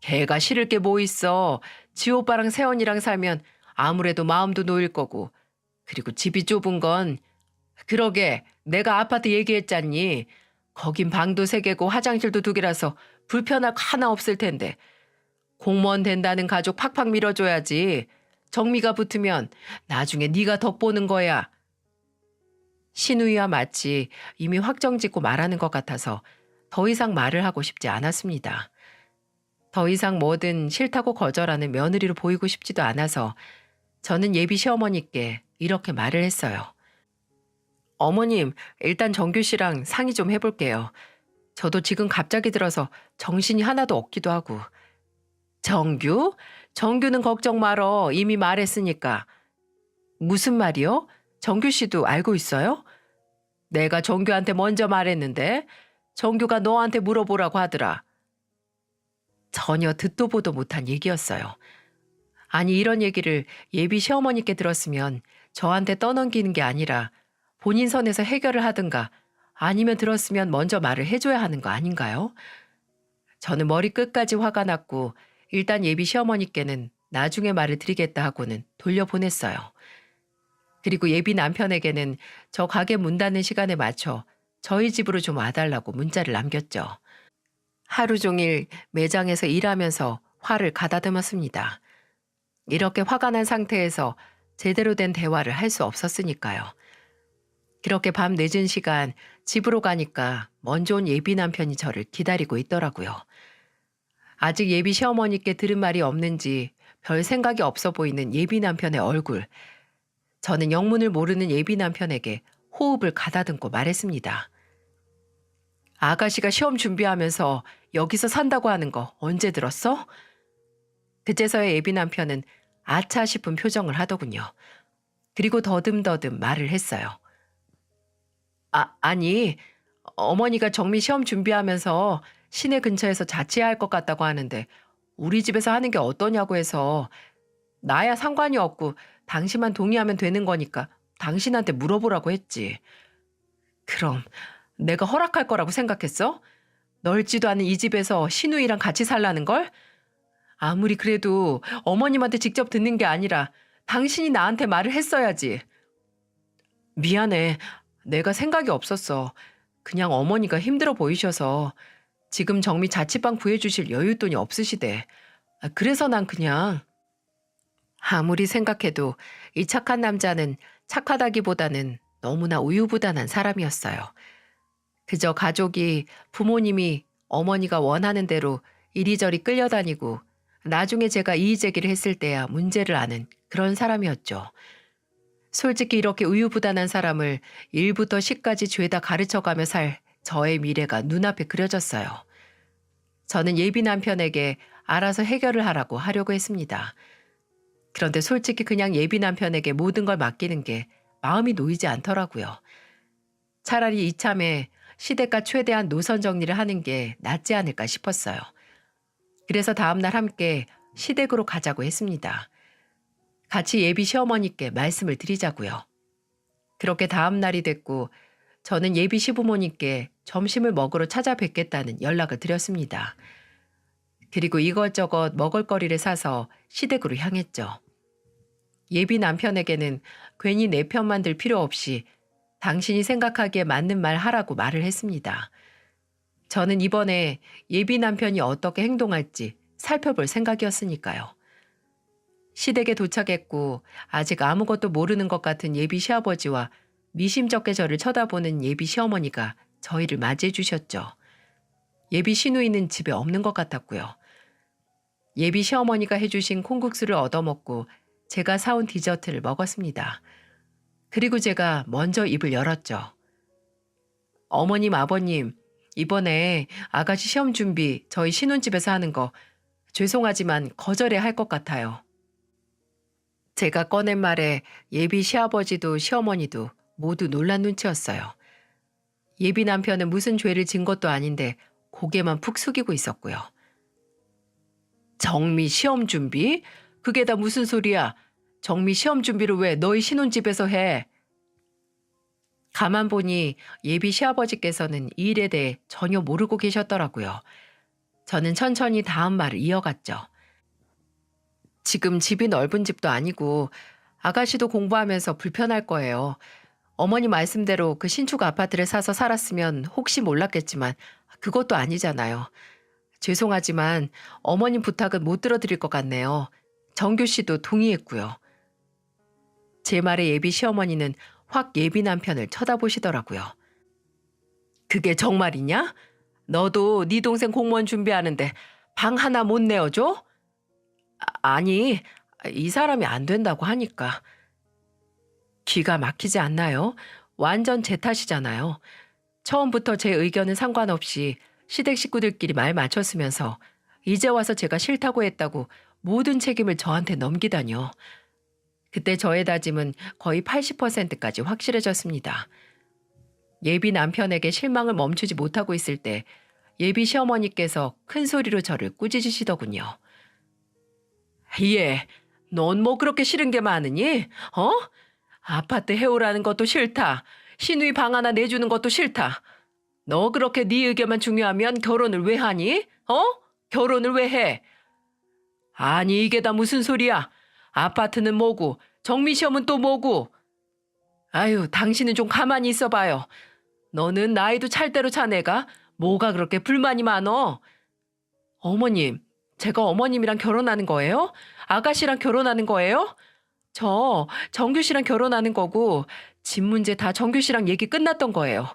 걔가 싫을 게 뭐 있어. 지 오빠랑 세원이랑 살면 아무래도 마음도 놓일 거고. 그리고 집이 좁은 건 그러게 내가 아파트 얘기했잖니. 거긴 방도 3개고 화장실도 2개라서 불편할 거 하나 없을 텐데. 공무원 된다는 가족 팍팍 밀어줘야지. 정미가 붙으면 나중에 네가 덕보는 거야. 신우이와 마치 이미 확정짓고 말하는 것 같아서 더 이상 말을 하고 싶지 않았습니다. 더 이상 뭐든 싫다고 거절하는 며느리로 보이고 싶지도 않아서 저는 예비 시어머니께 이렇게 말을 했어요. 어머님, 일단 정규 씨랑 상의 좀 해볼게요. 저도 지금 갑자기 들어서 정신이 하나도 없기도 하고. 정규? 정규는 걱정 말어. 이미 말했으니까. 무슨 말이요? 정규 씨도 알고 있어요? 내가 정규한테 먼저 말했는데 정규가 너한테 물어보라고 하더라. 전혀 듣도 보도 못한 얘기였어요. 아니 이런 얘기를 예비 시어머니께 들었으면 저한테 떠넘기는 게 아니라 본인 선에서 해결을 하든가 아니면 들었으면 먼저 말을 해줘야 하는 거 아닌가요? 저는 머리끝까지 화가 났고 일단 예비 시어머니께는 나중에 말을 드리겠다 하고는 돌려보냈어요. 그리고 예비 남편에게는 저 가게 문 닫는 시간에 맞춰 저희 집으로 좀 와달라고 문자를 남겼죠. 하루 종일 매장에서 일하면서 화를 가다듬었습니다. 이렇게 화가 난 상태에서 제대로 된 대화를 할 수 없었으니까요. 그렇게 밤 늦은 시간 집으로 가니까 먼저 온 예비 남편이 저를 기다리고 있더라고요. 아직 예비 시어머니께 들은 말이 없는지 별 생각이 없어 보이는 예비 남편의 얼굴. 저는 영문을 모르는 예비 남편에게 호흡을 가다듬고 말했습니다. 아가씨가 시험 준비하면서 여기서 산다고 하는 거 언제 들었어? 그제서야 예비 남편은 아차 싶은 표정을 하더군요. 그리고 더듬더듬 말을 했어요. 아니, 어머니가 정미 시험 준비하면서 시내 근처에서 자취해야 할 것 같다고 하는데 우리 집에서 하는 게 어떠냐고 해서 나야 상관이 없고 당신만 동의하면 되는 거니까 당신한테 물어보라고 했지. 그럼 내가 허락할 거라고 생각했어? 넓지도 않은 이 집에서 시누이랑 같이 살라는 걸? 아무리 그래도 어머님한테 직접 듣는 게 아니라 당신이 나한테 말을 했어야지. 미안해. 내가 생각이 없었어. 그냥 어머니가 힘들어 보이셔서 지금 정미 자취방 구해주실 여윳돈이 없으시대. 그래서 난 그냥. 아무리 생각해도 이 착한 남자는 착하다기보다는 너무나 우유부단한 사람이었어요. 그저 가족이 부모님이 어머니가 원하는 대로 이리저리 끌려다니고 나중에 제가 이의제기를 했을 때야 문제를 아는 그런 사람이었죠. 솔직히 이렇게 우유부단한 사람을 1부터 10까지 죄다 가르쳐가며 살 저의 미래가 눈앞에 그려졌어요. 저는 예비 남편에게 알아서 해결을 하려고 했습니다. 그런데 솔직히 그냥 예비 남편에게 모든 걸 맡기는 게 마음이 놓이지 않더라고요. 차라리 이참에 시댁과 최대한 노선 정리를 하는 게 낫지 않을까 싶었어요. 그래서 다음날 함께 시댁으로 가자고 했습니다. 같이 예비 시어머니께 말씀을 드리자고요. 그렇게 다음날이 됐고 저는 예비 시부모님께 점심을 먹으러 찾아뵙겠다는 연락을 드렸습니다. 그리고 이것저것 먹을거리를 사서 시댁으로 향했죠. 예비 남편에게는 괜히 내 편만 들 필요 없이 당신이 생각하기에 맞는 말 하라고 말을 했습니다. 저는 이번에 예비 남편이 어떻게 행동할지 살펴볼 생각이었으니까요. 시댁에 도착했고 아직 아무것도 모르는 것 같은 예비 시아버지와 미심쩍게 저를 쳐다보는 예비 시어머니가 저희를 맞이해 주셨죠. 예비 시누이는 집에 없는 것 같았고요. 예비 시어머니가 해주신 콩국수를 얻어먹고 제가 사온 디저트를 먹었습니다. 그리고 제가 먼저 입을 열었죠. 어머님, 아버님, 이번에 아가씨 시험 준비 저희 신혼집에서 하는 거 죄송하지만 거절해야 할 것 같아요. 제가 꺼낸 말에 예비 시아버지도 시어머니도 모두 놀란 눈치였어요. 예비 남편은 무슨 죄를 진 것도 아닌데 고개만 푹 숙이고 있었고요. 정미 시험 준비? 그게 다 무슨 소리야? 정미 시험 준비를 왜 너희 신혼집에서 해? 가만 보니 예비 시아버지께서는 이 일에 대해 전혀 모르고 계셨더라고요. 저는 천천히 다음 말을 이어갔죠. 지금 집이 넓은 집도 아니고 아가씨도 공부하면서 불편할 거예요. 어머니 말씀대로 그 신축 아파트를 사서 살았으면 혹시 몰랐겠지만 그것도 아니잖아요. 죄송하지만 어머님 부탁은 못 들어드릴 것 같네요. 정규 씨도 동의했고요. 제 말에 예비 시어머니는 확 예비 남편을 쳐다보시더라고요. 그게 정말이냐? 너도 네 동생 공무원 준비하는데 방 하나 못 내어줘? 아니, 이 사람이 안 된다고 하니까. 기가 막히지 않나요? 완전 제 탓이잖아요. 처음부터 제 의견은 상관없이 시댁 식구들끼리 말 맞췄으면서 이제 와서 제가 싫다고 했다고 모든 책임을 저한테 넘기다뇨. 그때 저의 다짐은 거의 80%까지 확실해졌습니다. 예비 남편에게 실망을 멈추지 못하고 있을 때 예비 시어머니께서 큰 소리로 저를 꾸짖으시더군요. 예, 넌 뭐 그렇게 싫은 게 많으니? 어? 아파트 해오라는 것도 싫다. 시누이 방 하나 내주는 것도 싫다. 너 그렇게 네 의견만 중요하면 결혼을 왜 하니? 어? 결혼을 왜 해? 아니 이게 다 무슨 소리야? 아파트는 뭐고 정미 시험은 또 뭐고? 아유, 당신은 좀 가만히 있어봐요. 너는 나이도 찰대로 차내가 뭐가 그렇게 불만이 많어? 어머님, 제가 어머님이랑 결혼하는 거예요? 아가씨랑 결혼하는 거예요? 저 정규 씨랑 결혼하는 거고 집 문제 다 정규 씨랑 얘기 끝났던 거예요.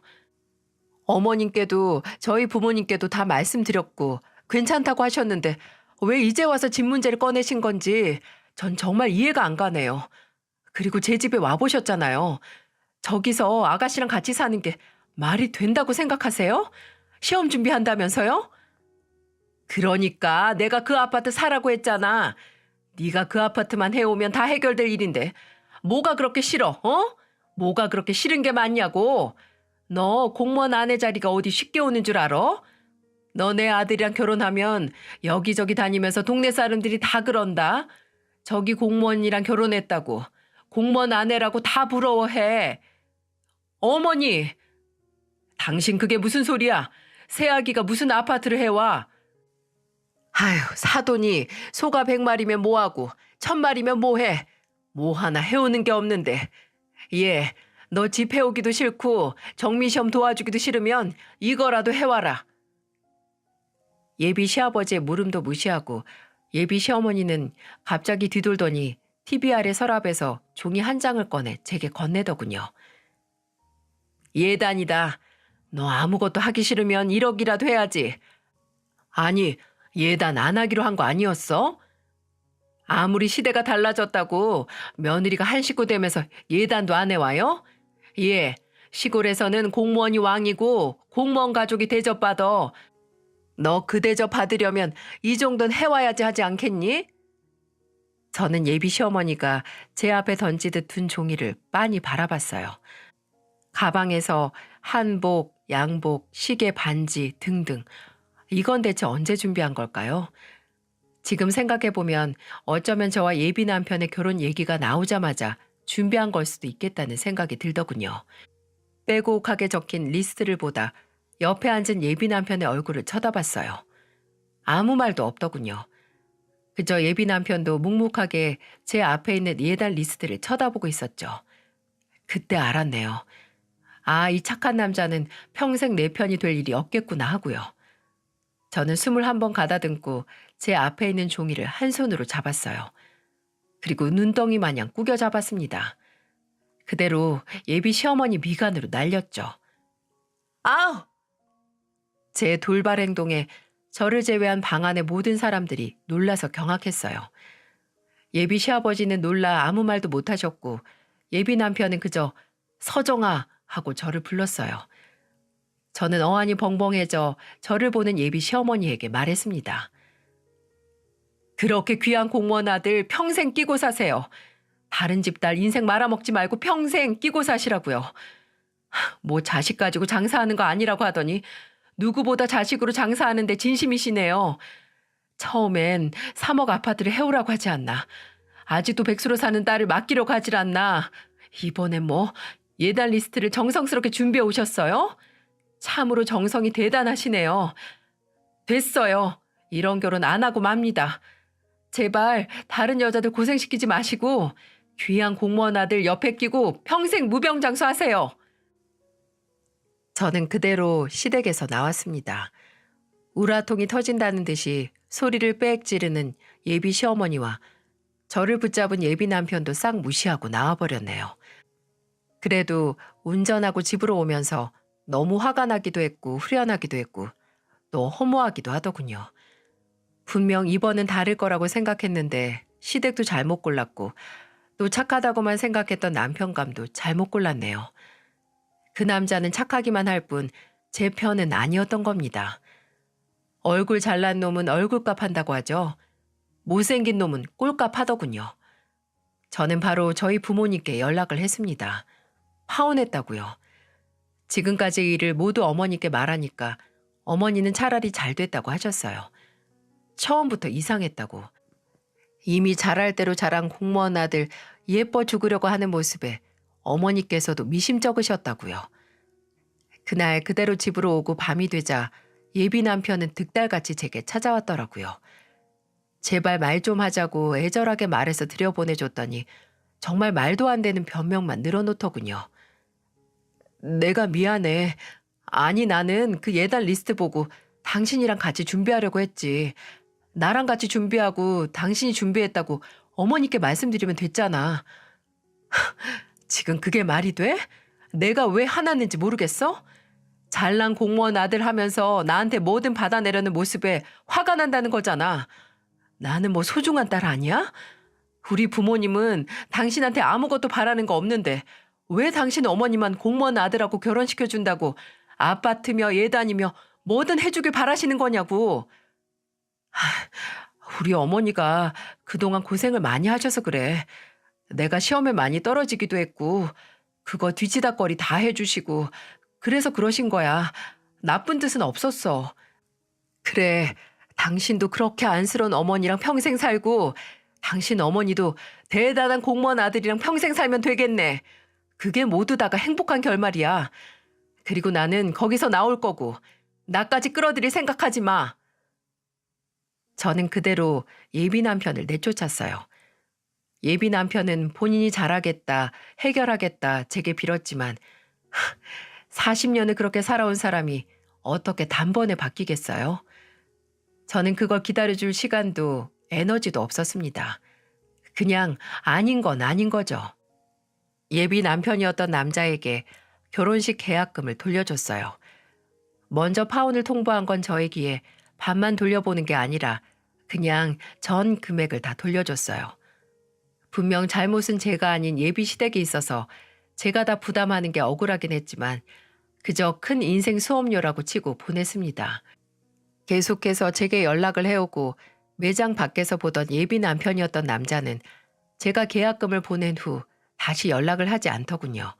어머님께도 저희 부모님께도 다 말씀드렸고 괜찮다고 하셨는데 왜 이제 와서 집 문제를 꺼내신 건지 전 정말 이해가 안 가네요. 그리고 제 집에 와보셨잖아요. 저기서 아가씨랑 같이 사는 게 말이 된다고 생각하세요? 시험 준비한다면서요? 그러니까 내가 그 아파트 사라고 했잖아. 네가 그 아파트만 해오면 다 해결될 일인데 뭐가 그렇게 싫어? 어? 뭐가 그렇게 싫은 게 많냐고. 너 공무원 아내 자리가 어디 쉽게 오는 줄 알아? 너네 아들이랑 결혼하면 여기저기 다니면서 동네 사람들이 다 그런다. 저기 공무원이랑 결혼했다고. 공무원 아내라고 다 부러워해. 어머니, 당신 그게 무슨 소리야? 새아기가 무슨 아파트를 해와? 아휴, 사돈이 소가 100마리면 뭐하고 1000마리면 뭐해? 뭐 하나 해오는 게 없는데. 예, 너 집 해오기도 싫고 정미시험 도와주기도 싫으면 이거라도 해와라. 예비 시아버지의 물음도 무시하고 예비 시어머니는 갑자기 뒤돌더니 TV 아래 서랍에서 종이 한 장을 꺼내 제게 건네더군요. 예단이다. 너 아무것도 하기 싫으면 1억이라도 해야지. 아니, 예단 안 하기로 한 거 아니었어? 아무리 시대가 달라졌다고 며느리가 한 식구 되면서 예단도 안 해와요? 예, 시골에서는 공무원이 왕이고 공무원 가족이 대접받아. 너 그 대접 받으려면 이 정도는 해와야지 하지 않겠니? 저는 예비 시어머니가 제 앞에 던지듯 둔 종이를 빤히 바라봤어요. 가방에서 한복, 양복, 시계, 반지 등등. 이건 대체 언제 준비한 걸까요? 지금 생각해보면 어쩌면 저와 예비 남편의 결혼 얘기가 나오자마자 준비한 걸 수도 있겠다는 생각이 들더군요. 빼곡하게 적힌 리스트를 보다 옆에 앉은 예비 남편의 얼굴을 쳐다봤어요. 아무 말도 없더군요. 그저 예비 남편도 묵묵하게 제 앞에 있는 예단 리스트를 쳐다보고 있었죠. 그때 알았네요. 아, 이 착한 남자는 평생 내 편이 될 일이 없겠구나 하고요. 저는 21번 가다듬고 제 앞에 있는 종이를 한 손으로 잡았어요. 그리고 눈덩이 마냥 꾸겨 잡았습니다. 그대로 예비 시어머니 미간으로 날렸죠. 아우! 제 돌발 행동에 저를 제외한 방 안의 모든 사람들이 놀라서 경악했어요. 예비 시아버지는 놀라 아무 말도 못하셨고 예비 남편은 그저 서정아 하고 저를 불렀어요. 저는 어안이 벙벙해져 저를 보는 예비 시어머니에게 말했습니다. 그렇게 귀한 공무원 아들 평생 끼고 사세요. 다른 집 딸 인생 말아먹지 말고 평생 끼고 사시라고요. 뭐 자식 가지고 장사하는 거 아니라고 하더니 누구보다 자식으로 장사하는데 진심이시네요. 처음엔 3억 아파트를 해오라고 하지 않나. 아직도 백수로 사는 딸을 맡기려고 하질 않나. 이번엔 뭐 예단 리스트를 정성스럽게 준비해 오셨어요? 참으로 정성이 대단하시네요. 됐어요. 이런 결혼 안 하고 맙니다. 제발 다른 여자들 고생시키지 마시고 귀한 공무원 아들 옆에 끼고 평생 무병장수 하세요. 저는 그대로 시댁에서 나왔습니다. 우라통이 터진다는 듯이 소리를 빽 지르는 예비 시어머니와 저를 붙잡은 예비 남편도 싹 무시하고 나와버렸네요. 그래도 운전하고 집으로 오면서 너무 화가 나기도 했고 후련하기도 했고 또 허무하기도 하더군요. 분명 이번은 다를 거라고 생각했는데 시댁도 잘못 골랐고 또 착하다고만 생각했던 남편감도 잘못 골랐네요. 그 남자는 착하기만 할 뿐 제 편은 아니었던 겁니다. 얼굴 잘난 놈은 얼굴값 한다고 하죠. 못생긴 놈은 꼴값 하더군요. 저는 바로 저희 부모님께 연락을 했습니다. 파혼했다고요. 지금까지 일을 모두 어머니께 말하니까 어머니는 차라리 잘 됐다고 하셨어요. 처음부터 이상했다고. 이미 잘할 대로 자란 공무원 아들 예뻐 죽으려고 하는 모습에 어머니께서도 미심쩍으셨다고요. 그날 그대로 집으로 오고 밤이 되자 예비 남편은 득달같이 제게 찾아왔더라고요. 제발 말 좀 하자고 애절하게 말해서 들여보내줬더니 정말 말도 안 되는 변명만 늘어놓더군요. 내가 미안해. 아니 나는 그 예단 리스트 보고 당신이랑 같이 준비하려고 했지. 나랑 같이 준비하고 당신이 준비했다고 어머니께 말씀드리면 됐잖아. 지금 그게 말이 돼? 내가 왜 화났는지 모르겠어? 잘난 공무원 아들 하면서 나한테 뭐든 받아내려는 모습에 화가 난다는 거잖아. 나는 뭐 소중한 딸 아니야? 우리 부모님은 당신한테 아무것도 바라는 거 없는데 왜 당신 어머니만 공무원 아들하고 결혼시켜준다고 아파트며 예단이며 뭐든 해주길 바라시는 거냐고. 우리 어머니가 그동안 고생을 많이 하셔서 그래. 내가 시험에 많이 떨어지기도 했고 그거 뒤치다꺼리 다 해주시고 그래서 그러신 거야. 나쁜 뜻은 없었어. 그래, 당신도 그렇게 안쓰러운 어머니랑 평생 살고 당신 어머니도 대단한 공무원 아들이랑 평생 살면 되겠네. 그게 모두 다가 행복한 결말이야. 그리고 나는 거기서 나올 거고 나까지 끌어들일 생각하지 마. 저는 그대로 예비 남편을 내쫓았어요. 예비 남편은 본인이 잘하겠다, 해결하겠다 제게 빌었지만 40년을 그렇게 살아온 사람이 어떻게 단번에 바뀌겠어요? 저는 그걸 기다려줄 시간도 에너지도 없었습니다. 그냥 아닌 건 아닌 거죠. 예비 남편이었던 남자에게 결혼식 계약금을 돌려줬어요. 먼저 파혼을 통보한 건 저이기에 반만 돌려보는 게 아니라 그냥 전 금액을 다 돌려줬어요. 분명 잘못은 제가 아닌 예비 시댁이 있어서 제가 다 부담하는 게 억울하긴 했지만 그저 큰 인생 수업료라고 치고 보냈습니다. 계속해서 제게 연락을 해오고 매장 밖에서 보던 예비 남편이었던 남자는 제가 계약금을 보낸 후 다시 연락을 하지 않더군요.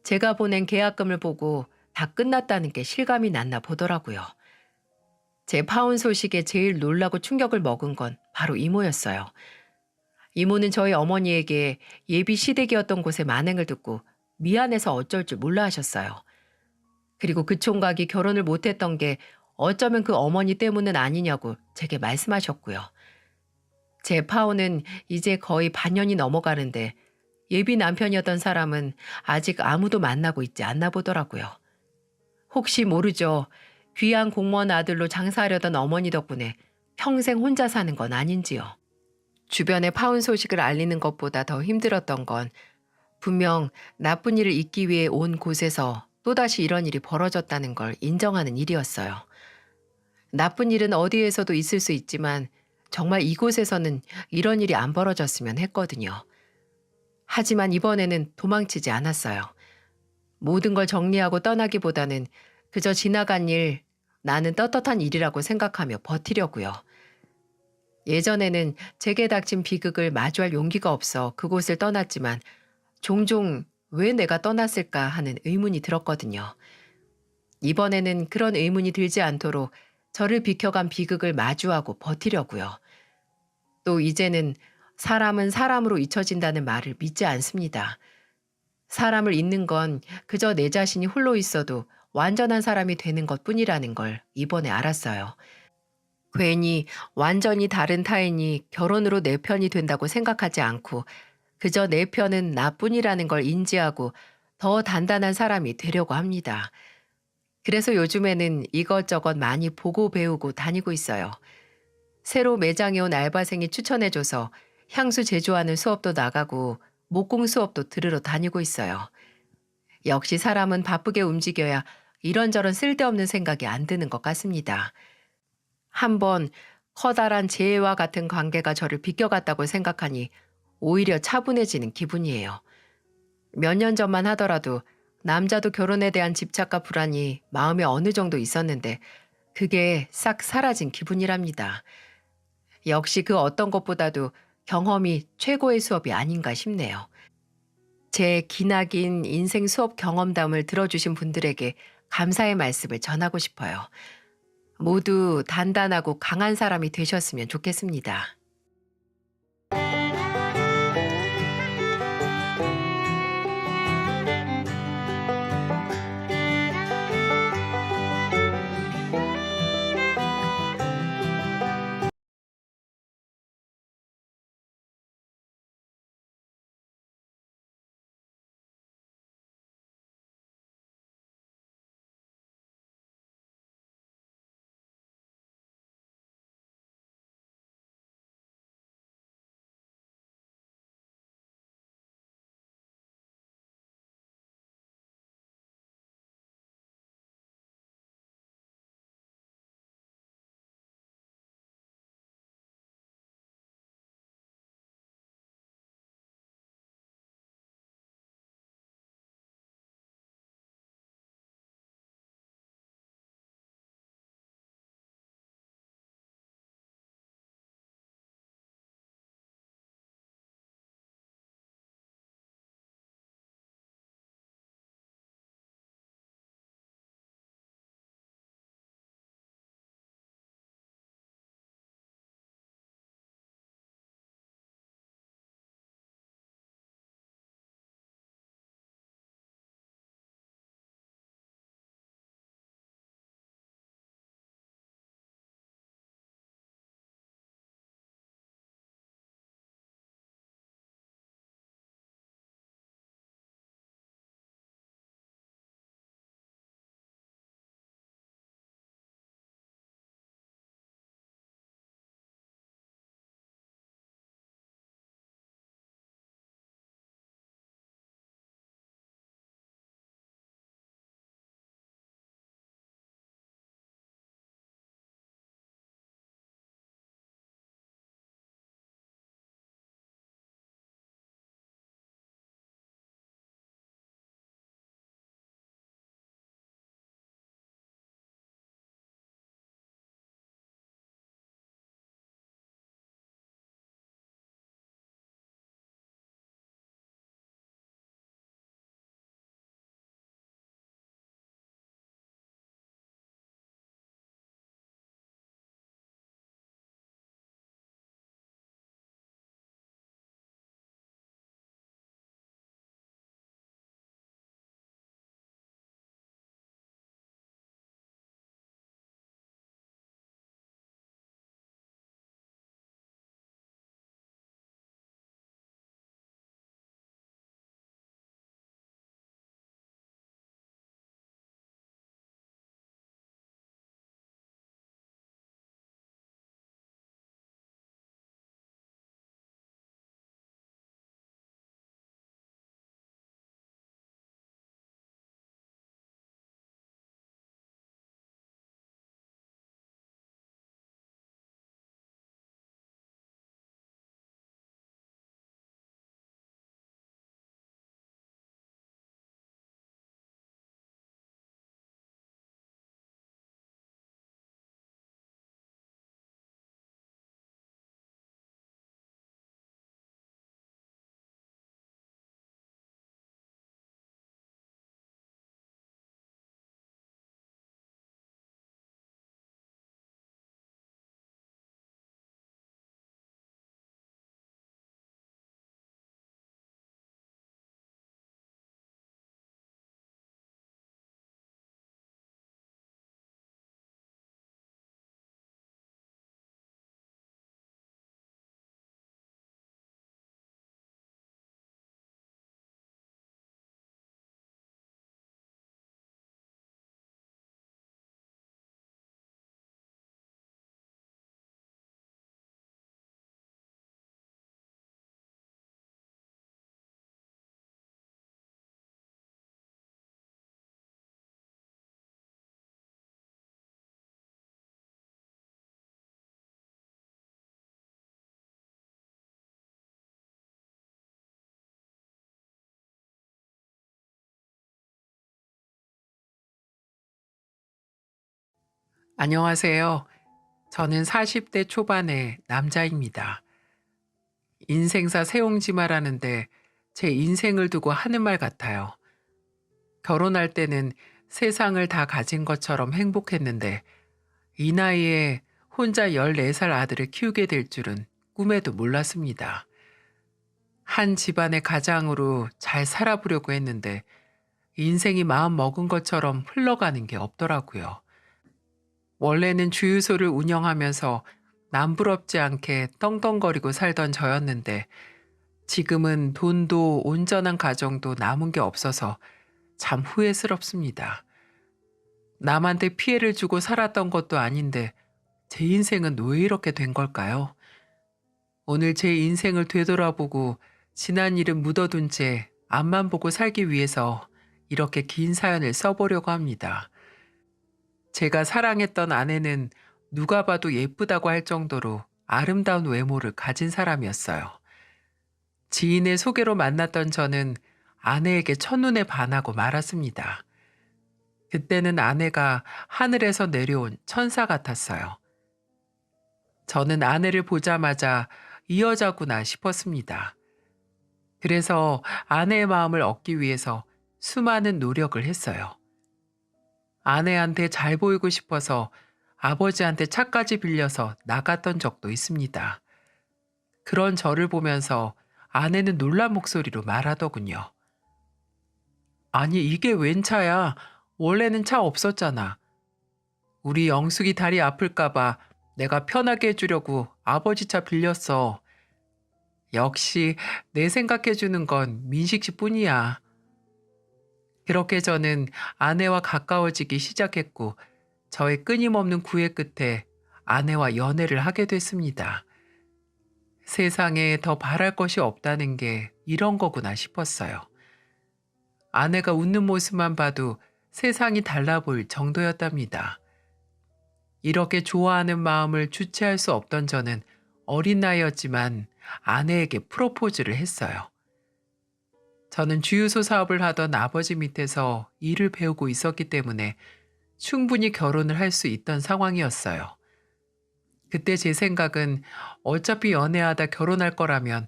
제가 보낸 계약금을 보고 다 끝났다는 게 실감이 났나 보더라고요. 제 파혼 소식에 제일 놀라고 충격을 먹은 건 바로 이모였어요. 이모는 저희 어머니에게 예비 시댁이었던 곳에 만행을 듣고 미안해서 어쩔 줄 몰라 하셨어요. 그리고 그 총각이 결혼을 못했던 게 어쩌면 그 어머니 때문은 아니냐고 제게 말씀하셨고요. 제 파혼은 이제 거의 반년이 넘어가는데 예비 남편이었던 사람은 아직 아무도 만나고 있지 않나 보더라고요. 혹시 모르죠. 귀한 공무원 아들로 장사하려던 어머니 덕분에 평생 혼자 사는 건 아닌지요. 주변에 파혼 소식을 알리는 것보다 더 힘들었던 건 분명 나쁜 일을 잊기 위해 온 곳에서 또다시 이런 일이 벌어졌다는 걸 인정하는 일이었어요. 나쁜 일은 어디에서도 있을 수 있지만 정말 이곳에서는 이런 일이 안 벌어졌으면 했거든요. 하지만 이번에는 도망치지 않았어요. 모든 걸 정리하고 떠나기보다는 그저 지나간 일, 나는 떳떳한 일이라고 생각하며 버티려고요. 예전에는 제게 닥친 비극을 마주할 용기가 없어 그곳을 떠났지만 종종 왜 내가 떠났을까 하는 의문이 들었거든요. 이번에는 그런 의문이 들지 않도록 저를 비켜간 비극을 마주하고 버티려고요. 또 이제는 사람은 사람으로 잊혀진다는 말을 믿지 않습니다. 사람을 잊는 건 그저 내 자신이 홀로 있어도 완전한 사람이 되는 것뿐이라는 걸 이번에 알았어요. 괜히 완전히 다른 타인이 결혼으로 내 편이 된다고 생각하지 않고 그저 내 편은 나뿐이라는 걸 인지하고 더 단단한 사람이 되려고 합니다. 그래서 요즘에는 이것저것 많이 보고 배우고 다니고 있어요. 새로 매장에 온 알바생이 추천해줘서 향수 제조하는 수업도 나가고 목공 수업도 들으러 다니고 있어요. 역시 사람은 바쁘게 움직여야 이런저런 쓸데없는 생각이 안 드는 것 같습니다. 한번 커다란 재해와 같은 관계가 저를 비껴갔다고 생각하니 오히려 차분해지는 기분이에요. 몇 년 전만 하더라도 남자도 결혼에 대한 집착과 불안이 마음에 어느 정도 있었는데 그게 싹 사라진 기분이랍니다. 역시 그 어떤 것보다도 경험이 최고의 수업이 아닌가 싶네요. 제 기나긴 인생 수업 경험담을 들어주신 분들에게 감사의 말씀을 전하고 싶어요. 모두 단단하고 강한 사람이 되셨으면 좋겠습니다. 안녕하세요. 저는 40대 초반의 남자입니다. 인생사 세옹지마라는데 제 인생을 두고 하는 말 같아요. 결혼할 때는 세상을 다 가진 것처럼 행복했는데 이 나이에 혼자 14살 아들을 키우게 될 줄은 꿈에도 몰랐습니다. 한 집안의 가장으로 잘 살아보려고 했는데 인생이 마음 먹은 것처럼 흘러가는 게 없더라고요. 원래는 주유소를 운영하면서 남부럽지 않게 떵떵거리고 살던 저였는데 지금은 돈도 온전한 가정도 남은 게 없어서 참 후회스럽습니다. 남한테 피해를 주고 살았던 것도 아닌데 제 인생은 왜 이렇게 된 걸까요? 오늘 제 인생을 되돌아보고 지난 일은 묻어둔 채 앞만 보고 살기 위해서 이렇게 긴 사연을 써보려고 합니다. 제가 사랑했던 아내는 누가 봐도 예쁘다고 할 정도로 아름다운 외모를 가진 사람이었어요. 지인의 소개로 만났던 저는 아내에게 첫눈에 반하고 말았습니다. 그때는 아내가 하늘에서 내려온 천사 같았어요. 저는 아내를 보자마자 이 여자구나 싶었습니다. 그래서 아내의 마음을 얻기 위해서 수많은 노력을 했어요. 아내한테 잘 보이고 싶어서 아버지한테 차까지 빌려서 나갔던 적도 있습니다. 그런 저를 보면서 아내는 놀란 목소리로 말하더군요. 아니, 이게 웬 차야? 원래는 차 없었잖아. 우리 영숙이 다리 아플까봐 내가 편하게 해주려고 아버지 차 빌렸어. 역시 내 생각해주는 건 민식 씨뿐이야. 그렇게 저는 아내와 가까워지기 시작했고 저의 끊임없는 구애 끝에 아내와 연애를 하게 됐습니다. 세상에 더 바랄 것이 없다는 게 이런 거구나 싶었어요. 아내가 웃는 모습만 봐도 세상이 달라 보일 정도였답니다. 이렇게 좋아하는 마음을 주체할 수 없던 저는 어린 나이였지만 아내에게 프로포즈를 했어요. 저는 주유소 사업을 하던 아버지 밑에서 일을 배우고 있었기 때문에 충분히 결혼을 할 수 있던 상황이었어요. 그때 제 생각은 어차피 연애하다 결혼할 거라면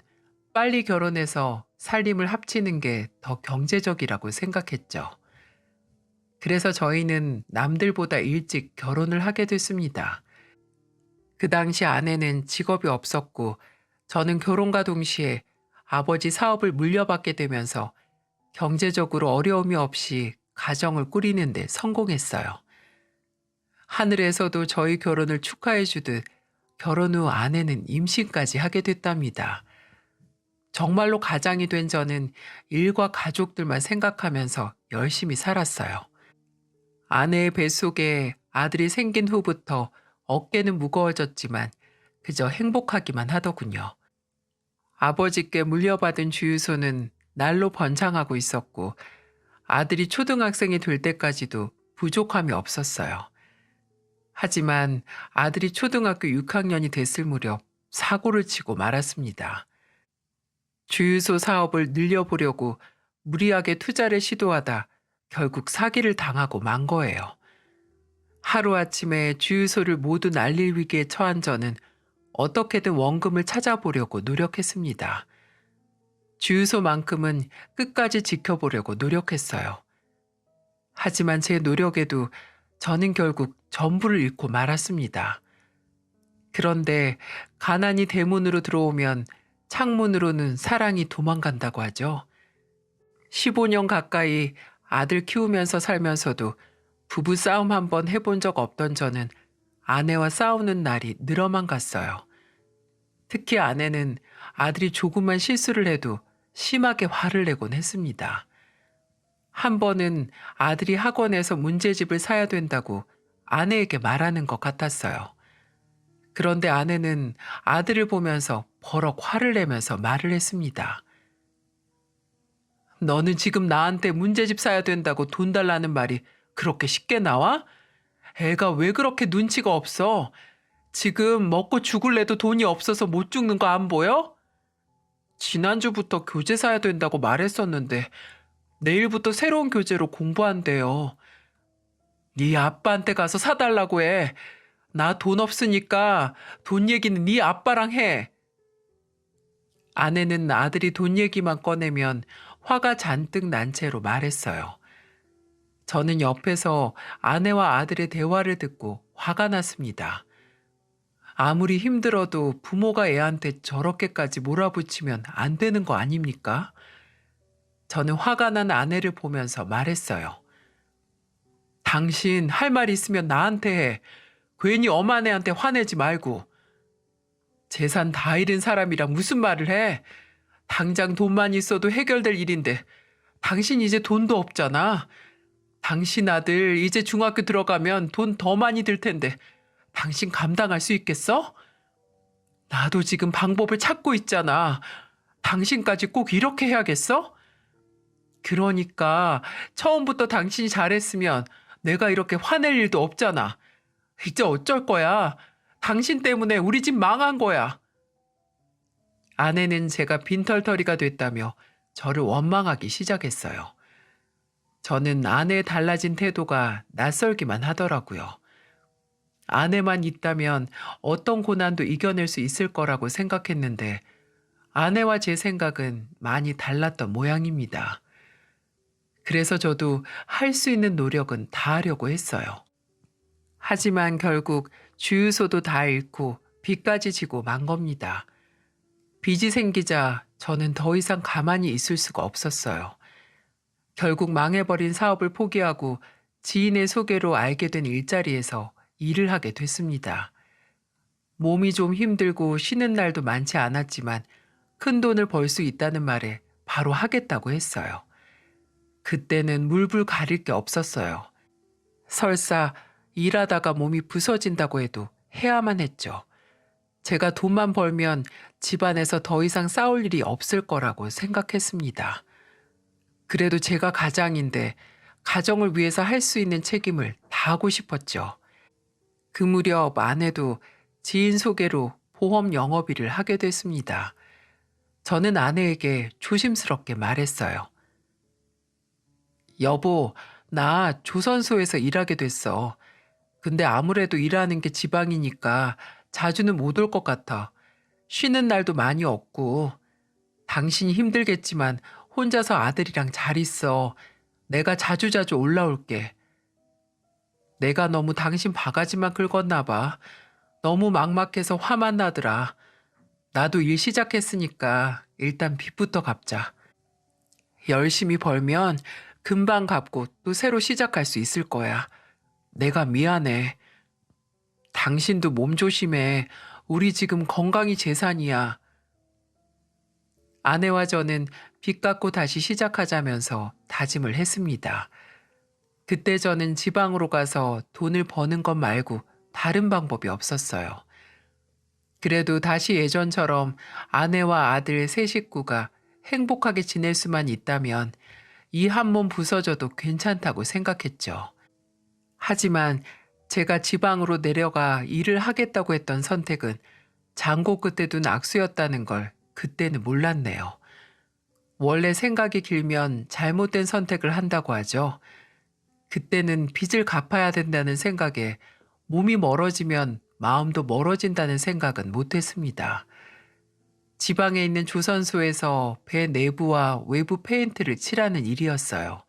빨리 결혼해서 살림을 합치는 게 더 경제적이라고 생각했죠. 그래서 저희는 남들보다 일찍 결혼을 하게 됐습니다. 그 당시 아내는 직업이 없었고 저는 결혼과 동시에 아버지 사업을 물려받게 되면서 경제적으로 어려움이 없이 가정을 꾸리는 데 성공했어요. 하늘에서도 저희 결혼을 축하해 주듯 결혼 후 아내는 임신까지 하게 됐답니다. 정말로 가장이 된 저는 일과 가족들만 생각하면서 열심히 살았어요. 아내의 뱃속에 아들이 생긴 후부터 어깨는 무거워졌지만 그저 행복하기만 하더군요. 아버지께 물려받은 주유소는 날로 번창하고 있었고 아들이 초등학생이 될 때까지도 부족함이 없었어요. 하지만 아들이 초등학교 6학년이 됐을 무렵 사고를 치고 말았습니다. 주유소 사업을 늘려보려고 무리하게 투자를 시도하다 결국 사기를 당하고 만 거예요. 하루아침에 주유소를 모두 날릴 위기에 처한 저는 어떻게든 원금을 찾아보려고 노력했습니다. 주유소만큼은 끝까지 지켜보려고 노력했어요. 하지만 제 노력에도 저는 결국 전부를 잃고 말았습니다. 그런데 가난이 대문으로 들어오면 창문으로는 사랑이 도망간다고 하죠. 15년 가까이 아들 키우면서 살면서도 부부 싸움 한번 해본 적 없던 저는 아내와 싸우는 날이 늘어만 갔어요. 특히 아내는 아들이 조금만 실수를 해도 심하게 화를 내곤 했습니다. 한 번은 아들이 학원에서 문제집을 사야 된다고 아내에게 말하는 것 같았어요. 그런데 아내는 아들을 보면서 버럭 화를 내면서 말을 했습니다. 너는 지금 나한테 문제집 사야 된다고 돈 달라는 말이 그렇게 쉽게 나와? 애가 왜 그렇게 눈치가 없어? 지금 먹고 죽을래도 돈이 없어서 못 죽는 거 안 보여? 지난주부터 교재 사야 된다고 말했었는데 내일부터 새로운 교재로 공부한대요. 네 아빠한테 가서 사달라고 해. 나 돈 없으니까 돈 얘기는 네 아빠랑 해. 아내는 아들이 돈 얘기만 꺼내면 화가 잔뜩 난 채로 말했어요. 저는 옆에서 아내와 아들의 대화를 듣고 화가 났습니다. 아무리 힘들어도 부모가 애한테 저렇게까지 몰아붙이면 안 되는 거 아닙니까? 저는 화가 난 아내를 보면서 말했어요. 당신 할 말 있으면 나한테 해. 괜히 엄한 애한테 화내지 말고. 재산 다 잃은 사람이랑 무슨 말을 해? 당장 돈만 있어도 해결될 일인데 당신 이제 돈도 없잖아. 당신 아들 이제 중학교 들어가면 돈 더 많이 들 텐데 당신 감당할 수 있겠어? 나도 지금 방법을 찾고 있잖아. 당신까지 꼭 이렇게 해야겠어? 그러니까 처음부터 당신이 잘했으면 내가 이렇게 화낼 일도 없잖아. 이제 어쩔 거야. 당신 때문에 우리 집 망한 거야. 아내는 제가 빈털터리가 됐다며 저를 원망하기 시작했어요. 저는 아내의 달라진 태도가 낯설기만 하더라고요. 아내만 있다면 어떤 고난도 이겨낼 수 있을 거라고 생각했는데 아내와 제 생각은 많이 달랐던 모양입니다. 그래서 저도 할 수 있는 노력은 다 하려고 했어요. 하지만 결국 주유소도 다 잃고 빚까지 지고 만 겁니다. 빚이 생기자 저는 더 이상 가만히 있을 수가 없었어요. 결국 망해버린 사업을 포기하고 지인의 소개로 알게 된 일자리에서 일을 하게 됐습니다. 몸이 좀 힘들고 쉬는 날도 많지 않았지만 큰 돈을 벌 수 있다는 말에 바로 하겠다고 했어요. 그때는 물불 가릴 게 없었어요. 설사 일하다가 몸이 부서진다고 해도 해야만 했죠. 제가 돈만 벌면 집안에서 더 이상 싸울 일이 없을 거라고 생각했습니다. 그래도 제가 가장인데 가정을 위해서 할 수 있는 책임을 다하고 싶었죠. 그 무렵 아내도 지인 소개로 보험 영업일을 하게 됐습니다. 저는 아내에게 조심스럽게 말했어요. 여보, 나 조선소에서 일하게 됐어. 근데 아무래도 일하는 게 지방이니까 자주는 못 올 것 같아. 쉬는 날도 많이 없고. 당신이 힘들겠지만 혼자서 아들이랑 잘 있어. 내가 자주자주 올라올게. 내가 너무 당신 바가지만 긁었나 봐. 너무 막막해서 화만 나더라. 나도 일 시작했으니까 일단 빚부터 갚자. 열심히 벌면 금방 갚고 또 새로 시작할 수 있을 거야. 내가 미안해. 당신도 몸 조심해. 우리 지금 건강이 재산이야. 아내와 저는 빚 갚고 다시 시작하자면서 다짐을 했습니다. 그때 저는 지방으로 가서 돈을 버는 것 말고 다른 방법이 없었어요. 그래도 다시 예전처럼 아내와 아들 세 식구가 행복하게 지낼 수만 있다면 이 한 몸 부서져도 괜찮다고 생각했죠. 하지만 제가 지방으로 내려가 일을 하겠다고 했던 선택은 장고 끝에 둔 악수였다는 걸 그때는 몰랐네요. 원래 생각이 길면 잘못된 선택을 한다고 하죠. 그때는 빚을 갚아야 된다는 생각에 몸이 멀어지면 마음도 멀어진다는 생각은 못했습니다. 지방에 있는 조선소에서 배 내부와 외부 페인트를 칠하는 일이었어요.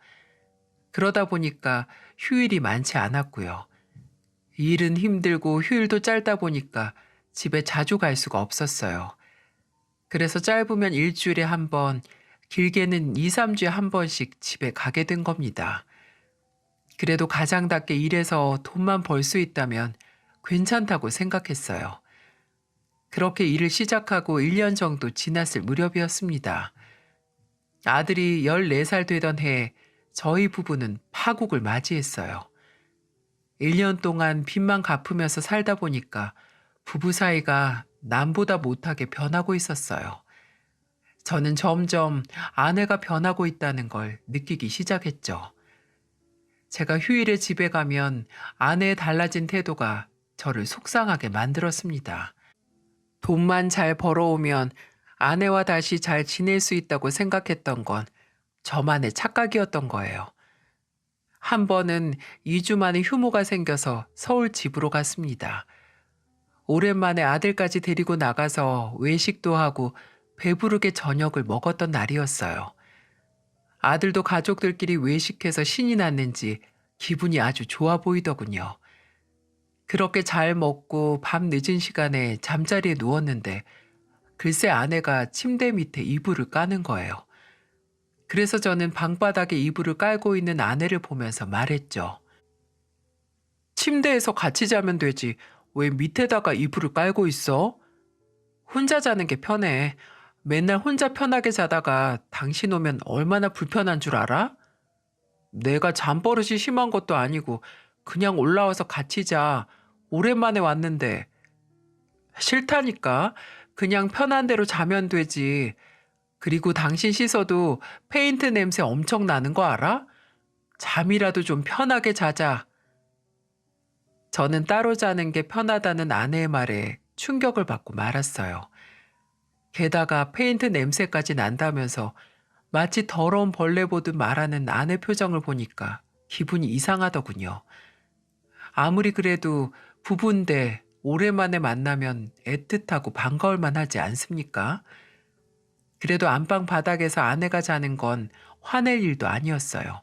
그러다 보니까 휴일이 많지 않았고요. 일은 힘들고 휴일도 짧다 보니까 집에 자주 갈 수가 없었어요. 그래서 짧으면 일주일에 한 번, 길게는 2, 3주에 한 번씩 집에 가게 된 겁니다. 그래도 가장답게 일해서 돈만 벌 수 있다면 괜찮다고 생각했어요. 그렇게 일을 시작하고 1년 정도 지났을 무렵이었습니다. 아들이 14살 되던 해에 저희 부부는 파국을 맞이했어요. 1년 동안 빚만 갚으면서 살다 보니까 부부 사이가 남보다 못하게 변하고 있었어요. 저는 점점 아내가 변하고 있다는 걸 느끼기 시작했죠. 제가 휴일에 집에 가면 아내의 달라진 태도가 저를 속상하게 만들었습니다. 돈만 잘 벌어오면 아내와 다시 잘 지낼 수 있다고 생각했던 건 저만의 착각이었던 거예요. 한 번은 2주 만에 휴무가 생겨서 서울 집으로 갔습니다. 오랜만에 아들까지 데리고 나가서 외식도 하고 배부르게 저녁을 먹었던 날이었어요. 아들도 가족들끼리 외식해서 신이 났는지 기분이 아주 좋아 보이더군요. 그렇게 잘 먹고 밤 늦은 시간에 잠자리에 누웠는데 글쎄 아내가 침대 밑에 이불을 까는 거예요. 그래서 저는 방바닥에 이불을 깔고 있는 아내를 보면서 말했죠. 침대에서 같이 자면 되지. 왜 밑에다가 이불을 깔고 있어? 혼자 자는 게 편해. 맨날 혼자 편하게 자다가 당신 오면 얼마나 불편한 줄 알아? 내가 잠버릇이 심한 것도 아니고 그냥 올라와서 같이 자. 오랜만에 왔는데. 싫다니까. 그냥 편한 대로 자면 되지. 그리고 당신 씻어도 페인트 냄새 엄청 나는 거 알아? 잠이라도 좀 편하게 자자. 저는 따로 자는 게 편하다는 아내의 말에 충격을 받고 말았어요. 게다가 페인트 냄새까지 난다면서 마치 더러운 벌레 보듯 말하는 아내 표정을 보니까 기분이 이상하더군요. 아무리 그래도 부부인데 오랜만에 만나면 애틋하고 반가울 만하지 않습니까? 그래도 안방 바닥에서 아내가 자는 건 화낼 일도 아니었어요.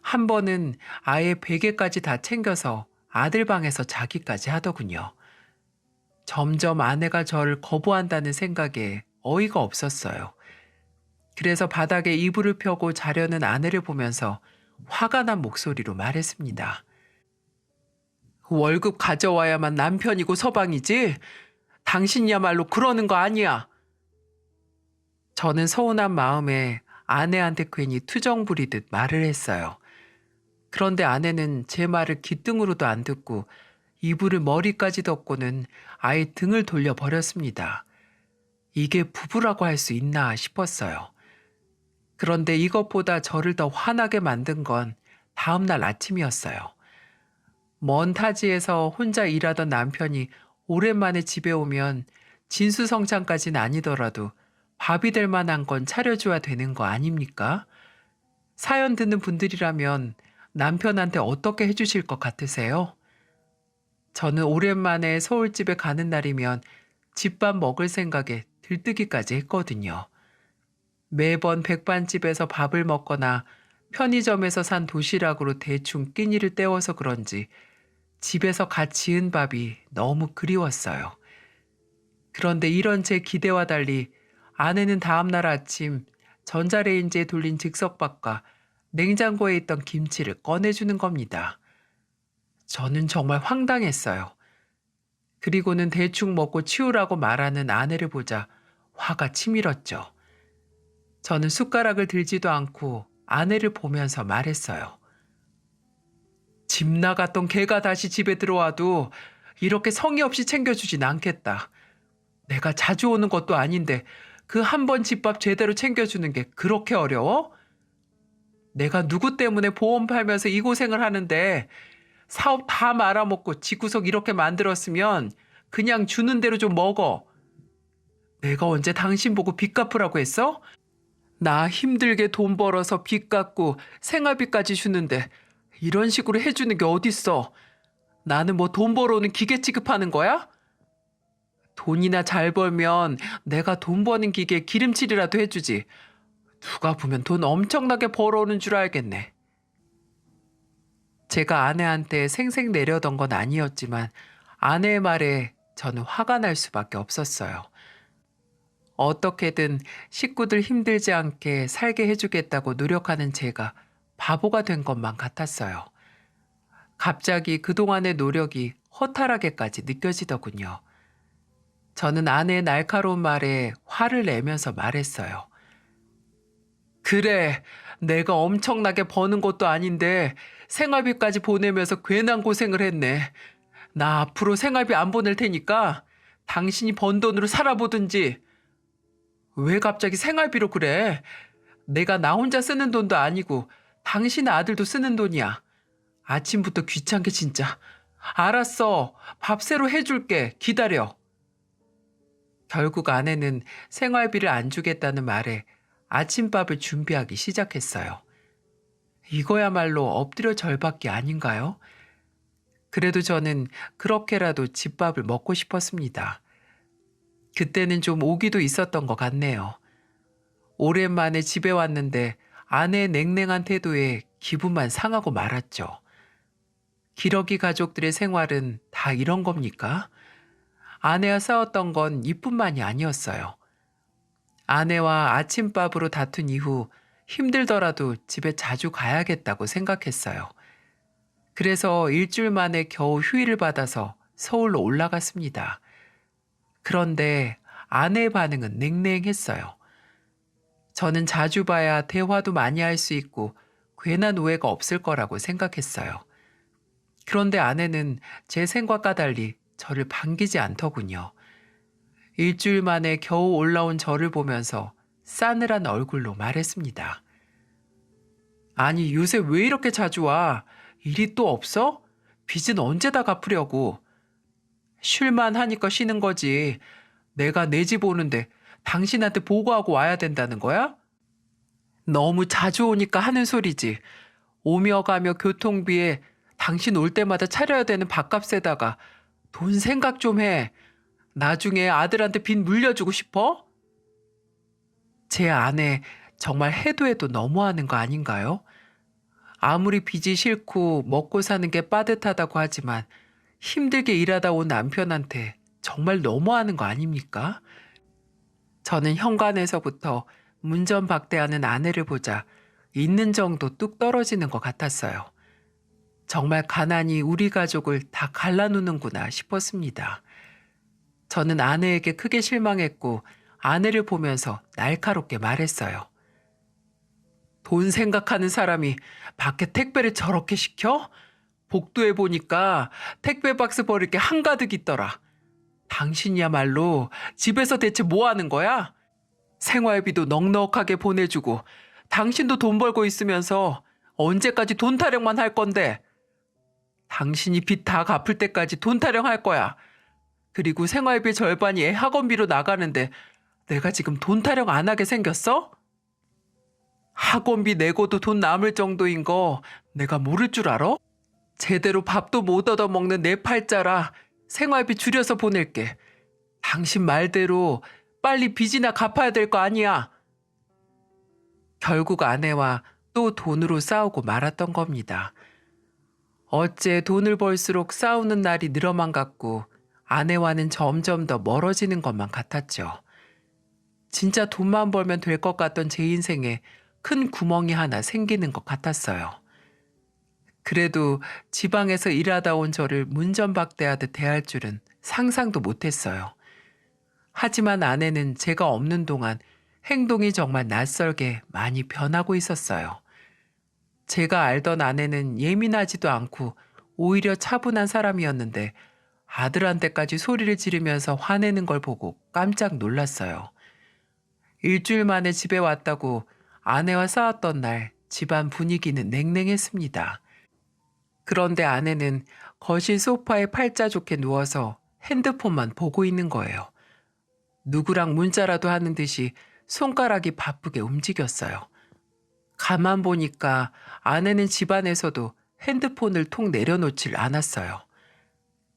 한 번은 아예 베개까지 다 챙겨서 아들 방에서 자기까지 하더군요. 점점 아내가 저를 거부한다는 생각에 어이가 없었어요. 그래서 바닥에 이불을 펴고 자려는 아내를 보면서 화가 난 목소리로 말했습니다. 월급 가져와야만 남편이고 서방이지? 당신이야말로 그러는 거 아니야. 저는 서운한 마음에 아내한테 괜히 투정 부리듯 말을 했어요. 그런데 아내는 제 말을 귓등으로도 안 듣고 이불을 머리까지 덮고는 아예 등을 돌려버렸습니다. 이게 부부라고 할 수 있나 싶었어요. 그런데 이것보다 저를 더 화나게 만든 건 다음 날 아침이었어요. 먼 타지에서 혼자 일하던 남편이 오랜만에 집에 오면 진수성찬까지는 아니더라도 밥이 될 만한 건 차려줘야 되는 거 아닙니까? 사연 듣는 분들이라면 남편한테 어떻게 해주실 것 같으세요? 저는 오랜만에 서울집에 가는 날이면 집밥 먹을 생각에 들뜨기까지 했거든요. 매번 백반집에서 밥을 먹거나 편의점에서 산 도시락으로 대충 끼니를 때워서 그런지 집에서 갓 지은 밥이 너무 그리웠어요. 그런데 이런 제 기대와 달리 아내는 다음날 아침 전자레인지에 돌린 즉석밥과 냉장고에 있던 김치를 꺼내주는 겁니다. 저는 정말 황당했어요. 그리고는 대충 먹고 치우라고 말하는 아내를 보자 화가 치밀었죠. 저는 숟가락을 들지도 않고 아내를 보면서 말했어요. 집 나갔던 개가 다시 집에 들어와도 이렇게 성의 없이 챙겨주진 않겠다. 내가 자주 오는 것도 아닌데 그 한 번 집밥 제대로 챙겨주는 게 그렇게 어려워? 내가 누구 때문에 보험 팔면서 이 고생을 하는데 사업 다 말아먹고 집구석 이렇게 만들었으면 그냥 주는 대로 좀 먹어. 내가 언제 당신 보고 빚 갚으라고 했어? 나 힘들게 돈 벌어서 빚 갚고 생활비까지 주는데 이런 식으로 해주는 게 어딨어. 나는 뭐 돈 벌어오는 기계 취급하는 거야? 돈이나 잘 벌면 내가 돈 버는 기계에 기름칠이라도 해주지. 누가 보면 돈 엄청나게 벌어오는 줄 알겠네. 제가 아내한테 생색 내려던 건 아니었지만 아내의 말에 저는 화가 날 수밖에 없었어요. 어떻게든 식구들 힘들지 않게 살게 해주겠다고 노력하는 제가 바보가 된 것만 같았어요. 갑자기 그동안의 노력이 허탈하게까지 느껴지더군요. 저는 아내의 날카로운 말에 화를 내면서 말했어요. 그래, 내가 엄청나게 버는 것도 아닌데 생활비까지 보내면서 괜한 고생을 했네. 나 앞으로 생활비 안 보낼 테니까 당신이 번 돈으로 살아보든지. 왜 갑자기 생활비로 그래? 내가 나 혼자 쓰는 돈도 아니고 당신 아들도 쓰는 돈이야. 아침부터 귀찮게 진짜. 알았어. 밥 새로 해줄게. 기다려. 결국 아내는 생활비를 안 주겠다는 말에 아침밥을 준비하기 시작했어요. 이거야말로 엎드려 절받기 아닌가요? 그래도 저는 그렇게라도 집밥을 먹고 싶었습니다. 그때는 좀 오기도 있었던 것 같네요. 오랜만에 집에 왔는데 아내의 냉랭한 태도에 기분만 상하고 말았죠. 기러기 가족들의 생활은 다 이런 겁니까? 아내와 싸웠던 건 이뿐만이 아니었어요. 아내와 아침밥으로 다툰 이후 힘들더라도 집에 자주 가야겠다고 생각했어요. 그래서 일주일 만에 겨우 휴일을 받아서 서울로 올라갔습니다. 그런데 아내의 반응은 냉랭했어요. 저는 자주 봐야 대화도 많이 할 수 있고 괜한 오해가 없을 거라고 생각했어요. 그런데 아내는 제 생각과 달리 저를 반기지 않더군요. 일주일 만에 겨우 올라온 저를 보면서 싸늘한 얼굴로 말했습니다. 아니, 요새 왜 이렇게 자주 와? 일이 또 없어? 빚은 언제 다 갚으려고? 쉴만 하니까 쉬는 거지. 내가 내 집 오는데 당신한테 보고하고 와야 된다는 거야? 너무 자주 오니까 하는 소리지. 오며 가며 교통비에 당신 올 때마다 차려야 되는 밥값에다가 돈 생각 좀 해. 나중에 아들한테 빚 물려주고 싶어? 제 아내 정말 해도 해도 너무하는 거 아닌가요? 아무리 빚이 싫고 먹고 사는 게 빠듯하다고 하지만 힘들게 일하다 온 남편한테 정말 너무하는 거 아닙니까? 저는 현관에서부터 문전박대하는 아내를 보자 있는 정도 뚝 떨어지는 것 같았어요. 정말 가난이 우리 가족을 다 갈라놓는구나 싶었습니다. 저는 아내에게 크게 실망했고 아내를 보면서 날카롭게 말했어요. 돈 생각하는 사람이 밖에 택배를 저렇게 시켜? 복도에 보니까 택배 박스 버릴 게 한가득 있더라. 당신이야말로 집에서 대체 뭐 하는 거야? 생활비도 넉넉하게 보내주고 당신도 돈 벌고 있으면서 언제까지 돈 타령만 할 건데? 당신이 빚 다 갚을 때까지 돈 타령할 거야. 그리고 생활비 절반이 애 학원비로 나가는데 내가 지금 돈 타령 안 하게 생겼어? 학원비 내고도 돈 남을 정도인 거 내가 모를 줄 알아? 제대로 밥도 못 얻어먹는 내 팔자라 생활비 줄여서 보낼게. 당신 말대로 빨리 빚이나 갚아야 될 거 아니야. 결국 아내와 또 돈으로 싸우고 말았던 겁니다. 어째 돈을 벌수록 싸우는 날이 늘어만 갔고 아내와는 점점 더 멀어지는 것만 같았죠. 진짜 돈만 벌면 될 것 같던 제 인생에 큰 구멍이 하나 생기는 것 같았어요. 그래도 지방에서 일하다 온 저를 문전박대하듯 대할 줄은 상상도 못했어요. 하지만 아내는 제가 없는 동안 행동이 정말 낯설게 많이 변하고 있었어요. 제가 알던 아내는 예민하지도 않고 오히려 차분한 사람이었는데 아들한테까지 소리를 지르면서 화내는 걸 보고 깜짝 놀랐어요. 일주일 만에 집에 왔다고 아내와 싸웠던 날 집안 분위기는 냉랭했습니다. 그런데 아내는 거실 소파에 팔자 좋게 누워서 핸드폰만 보고 있는 거예요. 누구랑 문자라도 하는 듯이 손가락이 바쁘게 움직였어요. 가만 보니까 아내는 집안에서도 핸드폰을 통 내려놓질 않았어요.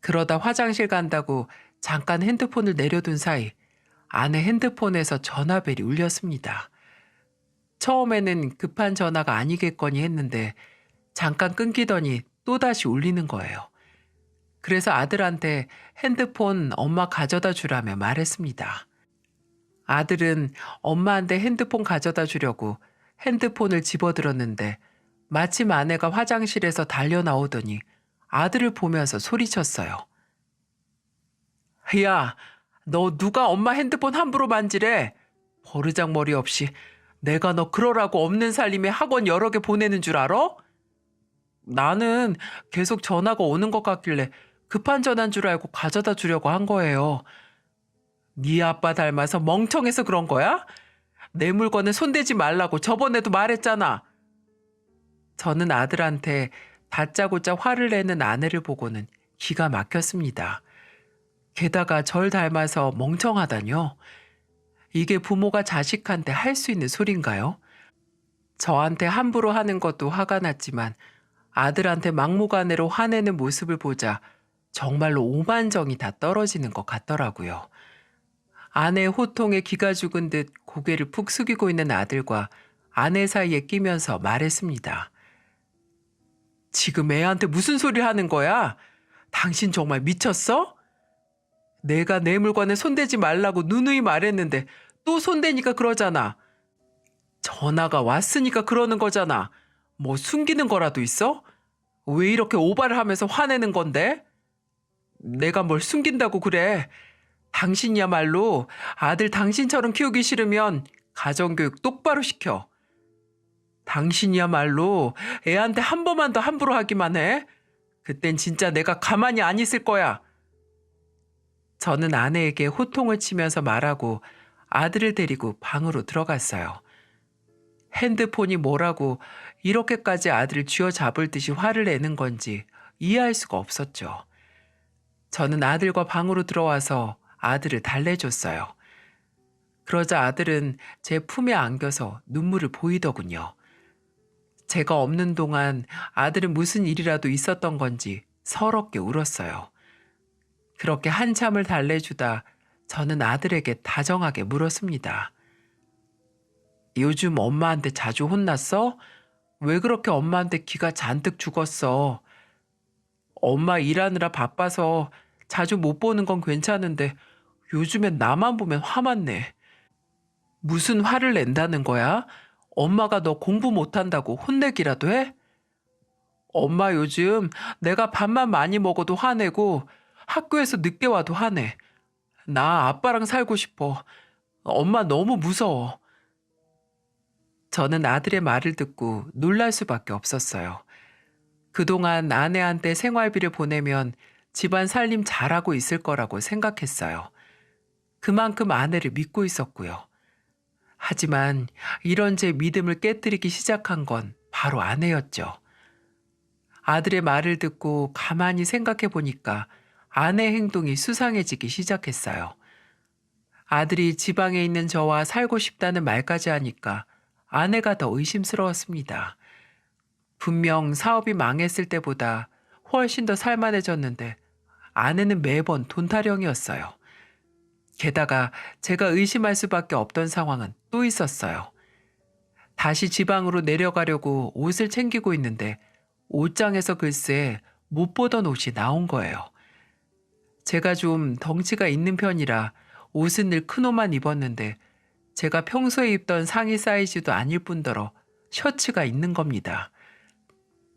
그러다 화장실 간다고 잠깐 핸드폰을 내려둔 사이 아내 핸드폰에서 전화벨이 울렸습니다. 처음에는 급한 전화가 아니겠거니 했는데 잠깐 끊기더니 또다시 울리는 거예요. 그래서 아들한테 핸드폰 엄마 가져다 주라며 말했습니다. 아들은 엄마한테 핸드폰 가져다 주려고 핸드폰을 집어들었는데 마침 아내가 화장실에서 달려 나오더니 아들을 보면서 소리쳤어요. 야, 너 누가 엄마 핸드폰 함부로 만지래? 버르장머리 없이 내가 너 그러라고 없는 살림에 학원 여러 개 보내는 줄 알아? 나는 계속 전화가 오는 것 같길래 급한 전화인 줄 알고 가져다 주려고 한 거예요. 네 아빠 닮아서 멍청해서 그런 거야? 내 물건에 손대지 말라고 저번에도 말했잖아. 저는 아들한테 다짜고짜 화를 내는 아내를 보고는 기가 막혔습니다. 게다가 절 닮아서 멍청하다뇨? 이게 부모가 자식한테 할 수 있는 소린가요? 저한테 함부로 하는 것도 화가 났지만 아들한테 막무가내로 화내는 모습을 보자 정말로 오만정이 다 떨어지는 것 같더라고요. 아내의 호통에 기가 죽은 듯 고개를 푹 숙이고 있는 아들과 아내 사이에 끼면서 말했습니다. 지금 애한테 무슨 소리를 하는 거야? 당신 정말 미쳤어? 내가 내 물건에 손대지 말라고 누누이 말했는데 또 손대니까 그러잖아. 전화가 왔으니까 그러는 거잖아. 뭐 숨기는 거라도 있어? 왜 이렇게 오바를 하면서 화내는 건데? 내가 뭘 숨긴다고 그래. 당신이야말로 아들 당신처럼 키우기 싫으면 가정교육 똑바로 시켜. 당신이야말로 애한테 한 번만 더 함부로 하기만 해. 그땐 진짜 내가 가만히 안 있을 거야. 저는 아내에게 호통을 치면서 말하고 아들을 데리고 방으로 들어갔어요. 핸드폰이 뭐라고 이렇게까지 아들을 쥐어잡을 듯이 화를 내는 건지 이해할 수가 없었죠. 저는 아들과 방으로 들어와서 아들을 달래줬어요. 그러자 아들은 제 품에 안겨서 눈물을 보이더군요. 제가 없는 동안 아들은 무슨 일이라도 있었던 건지 서럽게 울었어요. 그렇게 한참을 달래주다 저는 아들에게 다정하게 물었습니다. 요즘 엄마한테 자주 혼났어? 왜 그렇게 엄마한테 기가 잔뜩 죽었어? 엄마 일하느라 바빠서 자주 못 보는 건 괜찮은데 요즘엔 나만 보면 화만 내. 무슨 화를 낸다는 거야? 엄마가 너 공부 못한다고 혼내기라도 해? 엄마 요즘 내가 밥만 많이 먹어도 화내고 학교에서 늦게 와도 화내. 나 아빠랑 살고 싶어. 엄마 너무 무서워. 저는 아들의 말을 듣고 놀랄 수밖에 없었어요. 그동안 아내한테 생활비를 보내면 집안 살림 잘하고 있을 거라고 생각했어요. 그만큼 아내를 믿고 있었고요. 하지만 이런 제 믿음을 깨뜨리기 시작한 건 바로 아내였죠. 아들의 말을 듣고 가만히 생각해 보니까 아내의 행동이 수상해지기 시작했어요. 아들이 지방에 있는 저와 살고 싶다는 말까지 하니까 아내가 더 의심스러웠습니다. 분명 사업이 망했을 때보다 훨씬 더 살만해졌는데 아내는 매번 돈 타령이었어요. 게다가 제가 의심할 수밖에 없던 상황은 또 있었어요. 다시 지방으로 내려가려고 옷을 챙기고 있는데 옷장에서 글쎄 못 보던 옷이 나온 거예요. 제가 좀 덩치가 있는 편이라 옷은 늘 큰 옷만 입었는데 제가 평소에 입던 상의 사이즈도 아닐 뿐더러 셔츠가 있는 겁니다.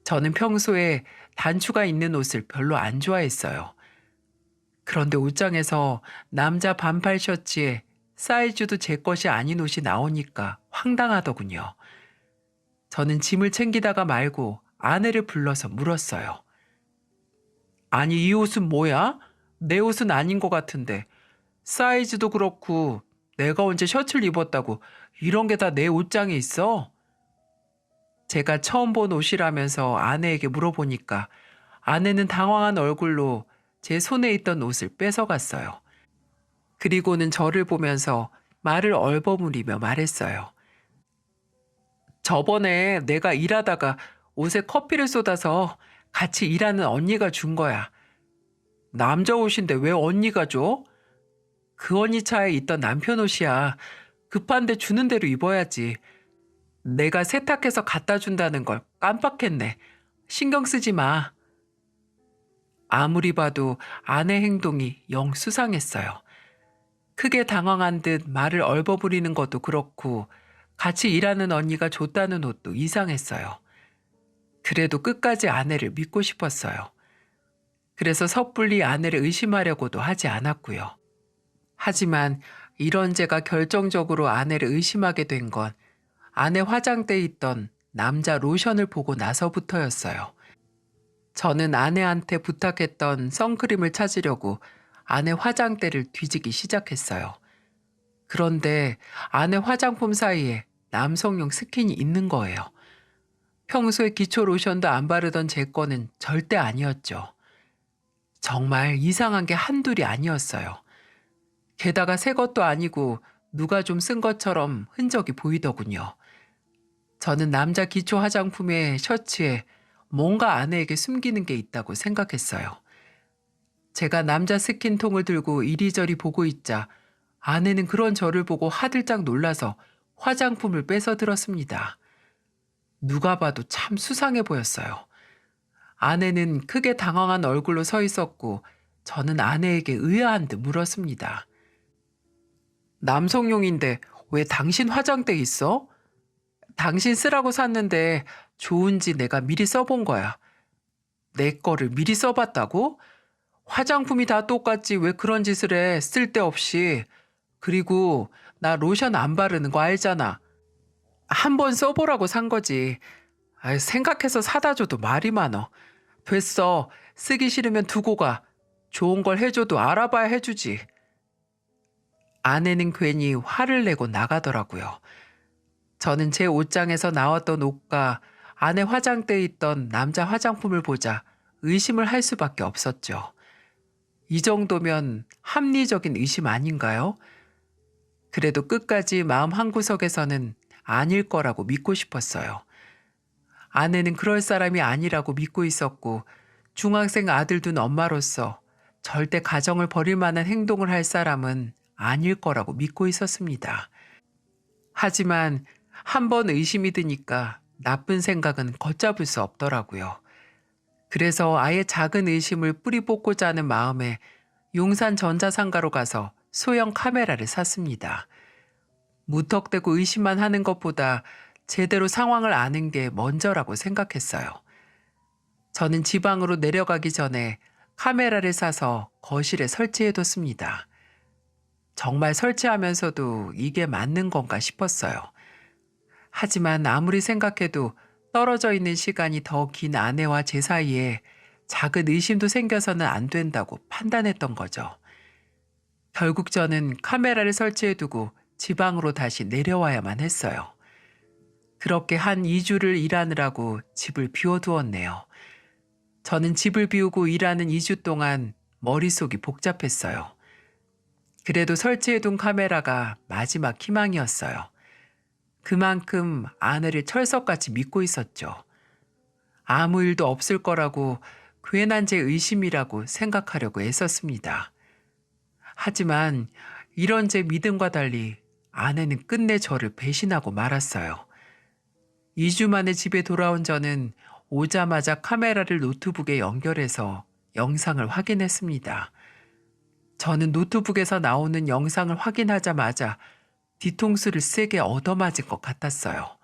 저는 평소에 단추가 있는 옷을 별로 안 좋아했어요. 그런데 옷장에서 남자 반팔 셔츠에 사이즈도 제 것이 아닌 옷이 나오니까 황당하더군요. 저는 짐을 챙기다가 말고 아내를 불러서 물었어요. 아니, 이 옷은 뭐야? 내 옷은 아닌 것 같은데. 사이즈도 그렇고 내가 언제 셔츠를 입었다고 이런 게 다 내 옷장에 있어? 제가 처음 본 옷이라면서 아내에게 물어보니까 아내는 당황한 얼굴로 제 손에 있던 옷을 뺏어갔어요. 그리고는 저를 보면서 말을 얼버무리며 말했어요. 저번에 내가 일하다가 옷에 커피를 쏟아서 같이 일하는 언니가 준 거야. 남자 옷인데 왜 언니가 줘? 그 언니 차에 있던 남편 옷이야. 급한데 주는 대로 입어야지. 내가 세탁해서 갖다 준다는 걸 깜빡했네. 신경 쓰지 마. 아무리 봐도 아내 행동이 영 수상했어요. 크게 당황한 듯 말을 얼버무리는 것도 그렇고 같이 일하는 언니가 줬다는 옷도 이상했어요. 그래도 끝까지 아내를 믿고 싶었어요. 그래서 섣불리 아내를 의심하려고도 하지 않았고요. 하지만 이런 제가 결정적으로 아내를 의심하게 된 건 아내 화장대에 있던 남자 로션을 보고 나서부터였어요. 저는 아내한테 부탁했던 선크림을 찾으려고 아내 화장대를 뒤지기 시작했어요. 그런데 아내 화장품 사이에 남성용 스킨이 있는 거예요. 평소에 기초 로션도 안 바르던 제 거는 절대 아니었죠. 정말 이상한 게 한둘이 아니었어요. 게다가 새 것도 아니고 누가 좀 쓴 것처럼 흔적이 보이더군요. 저는 남자 기초 화장품의 셔츠에 뭔가 아내에게 숨기는 게 있다고 생각했어요. 제가 남자 스킨통을 들고 이리저리 보고 있자 아내는 그런 저를 보고 화들짝 놀라서 화장품을 뺏어 들었습니다. 누가 봐도 참 수상해 보였어요. 아내는 크게 당황한 얼굴로 서 있었고 저는 아내에게 의아한 듯 물었습니다. 남성용인데 왜 당신 화장대 있어? 당신 쓰라고 샀는데 좋은지 내가 미리 써본 거야. 내 거를 미리 써봤다고? 화장품이 다 똑같지 왜 그런 짓을 해, 쓸데없이. 그리고 나 로션 안 바르는 거 알잖아. 한 번 써보라고 산 거지. 아이, 생각해서 사다 줘도 말이 많어. 됐어. 쓰기 싫으면 두고 가. 좋은 걸 해줘도 알아봐야 해주지. 아내는 괜히 화를 내고 나가더라고요. 저는 제 옷장에서 나왔던 옷과 아내 화장대에 있던 남자 화장품을 보자 의심을 할 수밖에 없었죠. 이 정도면 합리적인 의심 아닌가요? 그래도 끝까지 마음 한구석에서는 아닐 거라고 믿고 싶었어요. 아내는 그럴 사람이 아니라고 믿고 있었고 중학생 아들 둔 엄마로서 절대 가정을 버릴 만한 행동을 할 사람은 아닐 거라고 믿고 있었습니다. 하지만 한 번 의심이 드니까 나쁜 생각은 걷잡을 수 없더라고요. 그래서 아예 작은 의심을 뿌리 뽑고자 하는 마음에 용산 전자상가로 가서 소형 카메라를 샀습니다. 무턱대고 의심만 하는 것보다 제대로 상황을 아는 게 먼저라고 생각했어요. 저는 지방으로 내려가기 전에 카메라를 사서 거실에 설치해뒀습니다. 정말 설치하면서도 이게 맞는 건가 싶었어요. 하지만 아무리 생각해도 떨어져 있는 시간이 더 긴 아내와 제 사이에 작은 의심도 생겨서는 안 된다고 판단했던 거죠. 결국 저는 카메라를 설치해두고 지방으로 다시 내려와야만 했어요. 그렇게 한 2주를 일하느라고 집을 비워두었네요. 저는 집을 비우고 일하는 2주 동안 머릿속이 복잡했어요. 그래도 설치해둔 카메라가 마지막 희망이었어요. 그만큼 아내를 철석같이 믿고 있었죠. 아무 일도 없을 거라고 괜한 제 의심이라고 생각하려고 애썼습니다. 하지만 이런 제 믿음과 달리 아내는 끝내 저를 배신하고 말았어요. 2주 만에 집에 돌아온 저는 오자마자 카메라를 노트북에 연결해서 영상을 확인했습니다. 저는 노트북에서 나오는 영상을 확인하자마자 뒤통수를 세게 얻어맞은 것 같았어요.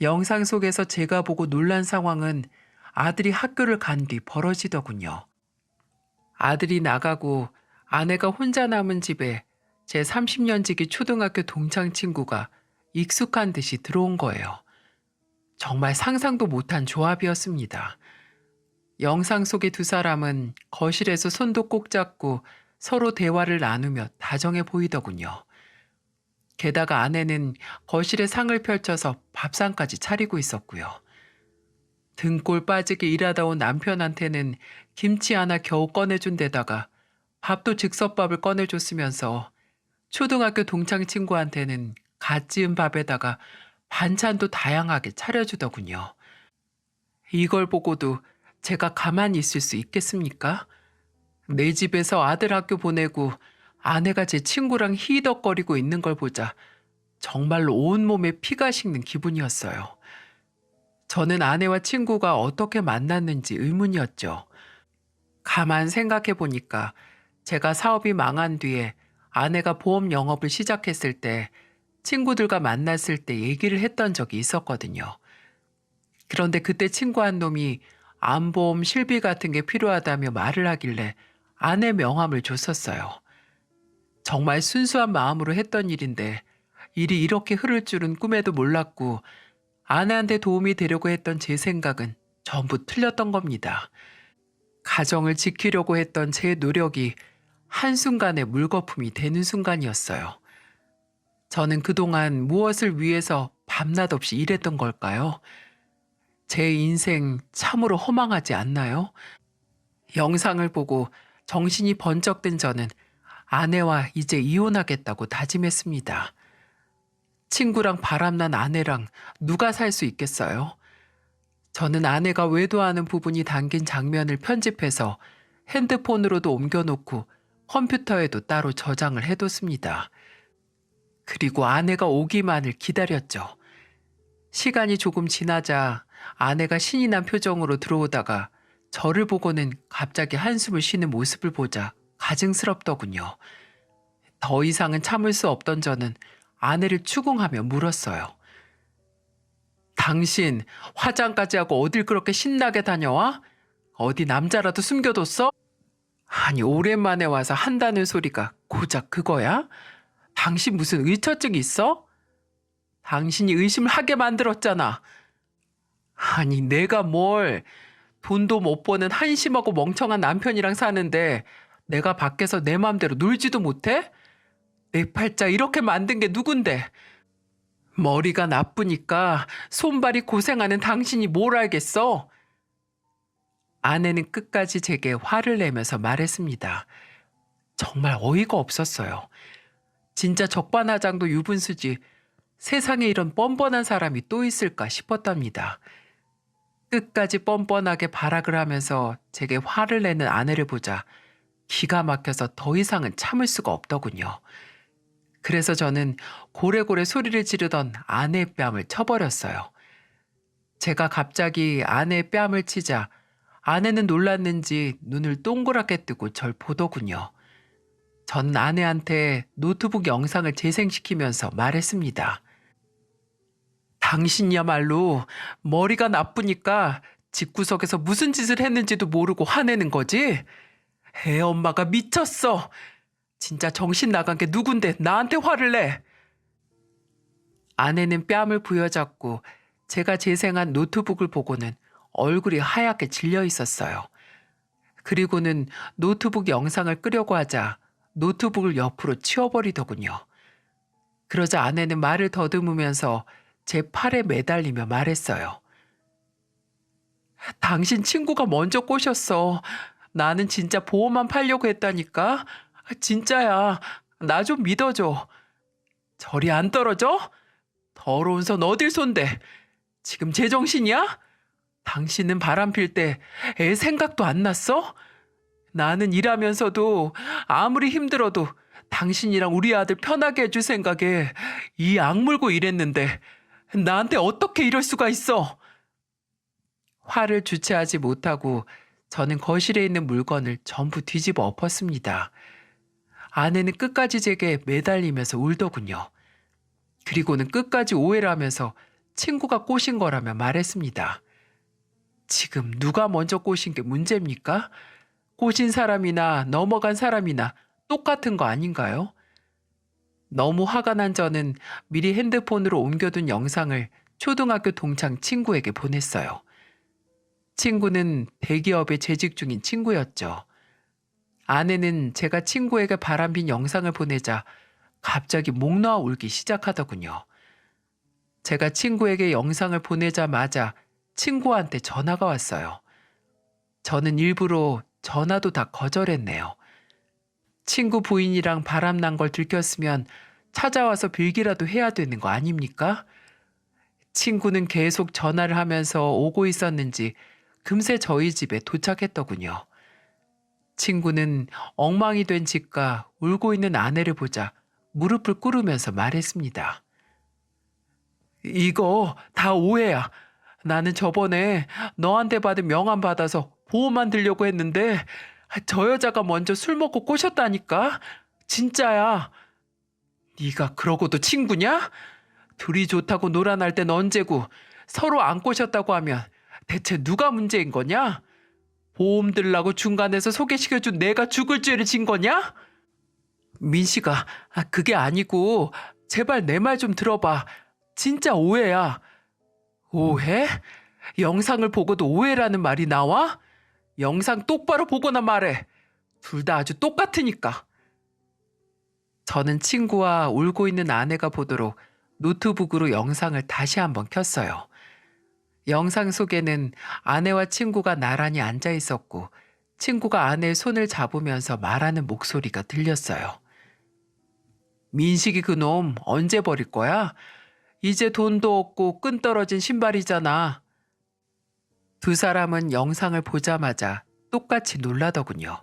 영상 속에서 제가 보고 놀란 상황은 아들이 학교를 간 뒤 벌어지더군요. 아들이 나가고 아내가 혼자 남은 집에 제 30년 지기 초등학교 동창 친구가 익숙한 듯이 들어온 거예요. 정말 상상도 못한 조합이었습니다. 영상 속의 두 사람은 거실에서 손도 꼭 잡고 서로 대화를 나누며 다정해 보이더군요. 게다가 아내는 거실에 상을 펼쳐서 밥상까지 차리고 있었고요. 등골 빠지게 일하다 온 남편한테는 김치 하나 겨우 꺼내준 데다가 밥도 즉석밥을 꺼내줬으면서 초등학교 동창 친구한테는 갓 지은 밥에다가 반찬도 다양하게 차려주더군요. 이걸 보고도 제가 가만히 있을 수 있겠습니까? 내 집에서 아들 학교 보내고 아내가 제 친구랑 히덕거리고 있는 걸 보자 정말로 온몸에 피가 식는 기분이었어요. 저는 아내와 친구가 어떻게 만났는지 의문이었죠. 가만 생각해 보니까 제가 사업이 망한 뒤에 아내가 보험 영업을 시작했을 때 친구들과 만났을 때 얘기를 했던 적이 있었거든요. 그런데 그때 친구 한 놈이 암보험 실비 같은 게 필요하다며 말을 하길래 아내 명함을 줬었어요. 정말 순수한 마음으로 했던 일인데 일이 이렇게 흐를 줄은 꿈에도 몰랐고 아내한테 도움이 되려고 했던 제 생각은 전부 틀렸던 겁니다. 가정을 지키려고 했던 제 노력이 한순간에 물거품이 되는 순간이었어요. 저는 그동안 무엇을 위해서 밤낮 없이 일했던 걸까요? 제 인생 참으로 허망하지 않나요? 영상을 보고 정신이 번쩍 든 저는 아내와 이제 이혼하겠다고 다짐했습니다. 친구랑 바람난 아내랑 누가 살 수 있겠어요? 저는 아내가 외도하는 부분이 담긴 장면을 편집해서 핸드폰으로도 옮겨놓고 컴퓨터에도 따로 저장을 해뒀습니다. 그리고 아내가 오기만을 기다렸죠. 시간이 조금 지나자 아내가 신이 난 표정으로 들어오다가 저를 보고는 갑자기 한숨을 쉬는 모습을 보자 가증스럽더군요. 더 이상은 참을 수 없던 저는 아내를 추궁하며 물었어요. 당신 화장까지 하고 어딜 그렇게 신나게 다녀와? 어디 남자라도 숨겨뒀어? 아니 오랜만에 와서 한다는 소리가 고작 그거야? 당신 무슨 의처증 있어? 당신이 의심을 하게 만들었잖아. 아니 내가 뭘 돈도 못 버는 한심하고 멍청한 남편이랑 사는데 내가 밖에서 내 맘대로 놀지도 못해? 내 팔자 이렇게 만든 게 누군데? 머리가 나쁘니까 손발이 고생하는 당신이 뭘 알겠어? 아내는 끝까지 제게 화를 내면서 말했습니다. 정말 어이가 없었어요. 진짜 적반하장도 유분수지 세상에 이런 뻔뻔한 사람이 또 있을까 싶었답니다. 끝까지 뻔뻔하게 발악을 하면서 제게 화를 내는 아내를 보자 기가 막혀서 더 이상은 참을 수가 없더군요. 그래서 저는 고래고래 소리를 지르던 아내의 뺨을 쳐버렸어요. 제가 갑자기 아내의 뺨을 치자 아내는 놀랐는지 눈을 동그랗게 뜨고 절 보더군요. 전 아내한테 노트북 영상을 재생시키면서 말했습니다. 당신이야말로 머리가 나쁘니까 집구석에서 무슨 짓을 했는지도 모르고 화내는 거지? 애 엄마가 미쳤어. 진짜 정신 나간 게 누군데 나한테 화를 내? 아내는 뺨을 부여잡고 제가 재생한 노트북을 보고는 얼굴이 하얗게 질려 있었어요. 그리고는 노트북 영상을 끄려고 하자 노트북을 옆으로 치워버리더군요. 그러자 아내는 말을 더듬으면서 제 팔에 매달리며 말했어요. 당신 친구가 먼저 꼬셨어. 나는 진짜 보험만 팔려고 했다니까. 진짜야. 나 좀 믿어줘. 저리 안 떨어져? 더러운 손 어딜 손대? 지금 제정신이야? 당신은 바람 필 때 애 생각도 안 났어? 나는 일하면서도 아무리 힘들어도 당신이랑 우리 아들 편하게 해줄 생각에 이 악물고 일했는데 나한테 어떻게 이럴 수가 있어? 화를 주체하지 못하고 저는 거실에 있는 물건을 전부 뒤집어 엎었습니다. 아내는 끝까지 제게 매달리면서 울더군요. 그리고는 끝까지 오해를 하면서 친구가 꼬신 거라며 말했습니다. 지금 누가 먼저 꼬신 게 문제입니까? 꼬신 사람이나 넘어간 사람이나 똑같은 거 아닌가요? 너무 화가 난 저는 미리 핸드폰으로 옮겨둔 영상을 초등학교 동창 친구에게 보냈어요. 친구는 대기업에 재직 중인 친구였죠. 아내는 제가 친구에게 바람핀 영상을 보내자 갑자기 목 놓아 울기 시작하더군요. 제가 친구에게 영상을 보내자마자 친구한테 전화가 왔어요. 저는 일부러 전화도 다 거절했네요. 친구 부인이랑 바람난 걸 들켰으면 찾아와서 빌기라도 해야 되는 거 아닙니까? 친구는 계속 전화를 하면서 오고 있었는지 금세 저희 집에 도착했더군요. 친구는 엉망이 된 집과 울고 있는 아내를 보자 무릎을 꿇으면서 말했습니다. 이거 다 오해야. 나는 저번에 너한테 받은 명함 받아서 보험만 들려고 했는데 저 여자가 먼저 술 먹고 꼬셨다니까. 진짜야. 네가 그러고도 친구냐? 둘이 좋다고 놀아날 땐 언제고 서로 안 꼬셨다고 하면 대체 누가 문제인 거냐? 보험 들라고 중간에서 소개시켜준 내가 죽을 죄를 진 거냐? 민씨가 그게 아니고 제발 내 말 좀 들어봐. 진짜 오해야. 오해? 영상을 보고도 오해라는 말이 나와? 영상 똑바로 보거나 말해. 둘 다 아주 똑같으니까. 저는 친구와 울고 있는 아내가 보도록 노트북으로 영상을 다시 한번 켰어요. 영상 속에는 아내와 친구가 나란히 앉아 있었고 친구가 아내의 손을 잡으면서 말하는 목소리가 들렸어요. 민식이 그놈 언제 버릴 거야? 이제 돈도 없고 끈 떨어진 신발이잖아. 두 사람은 영상을 보자마자 똑같이 놀라더군요.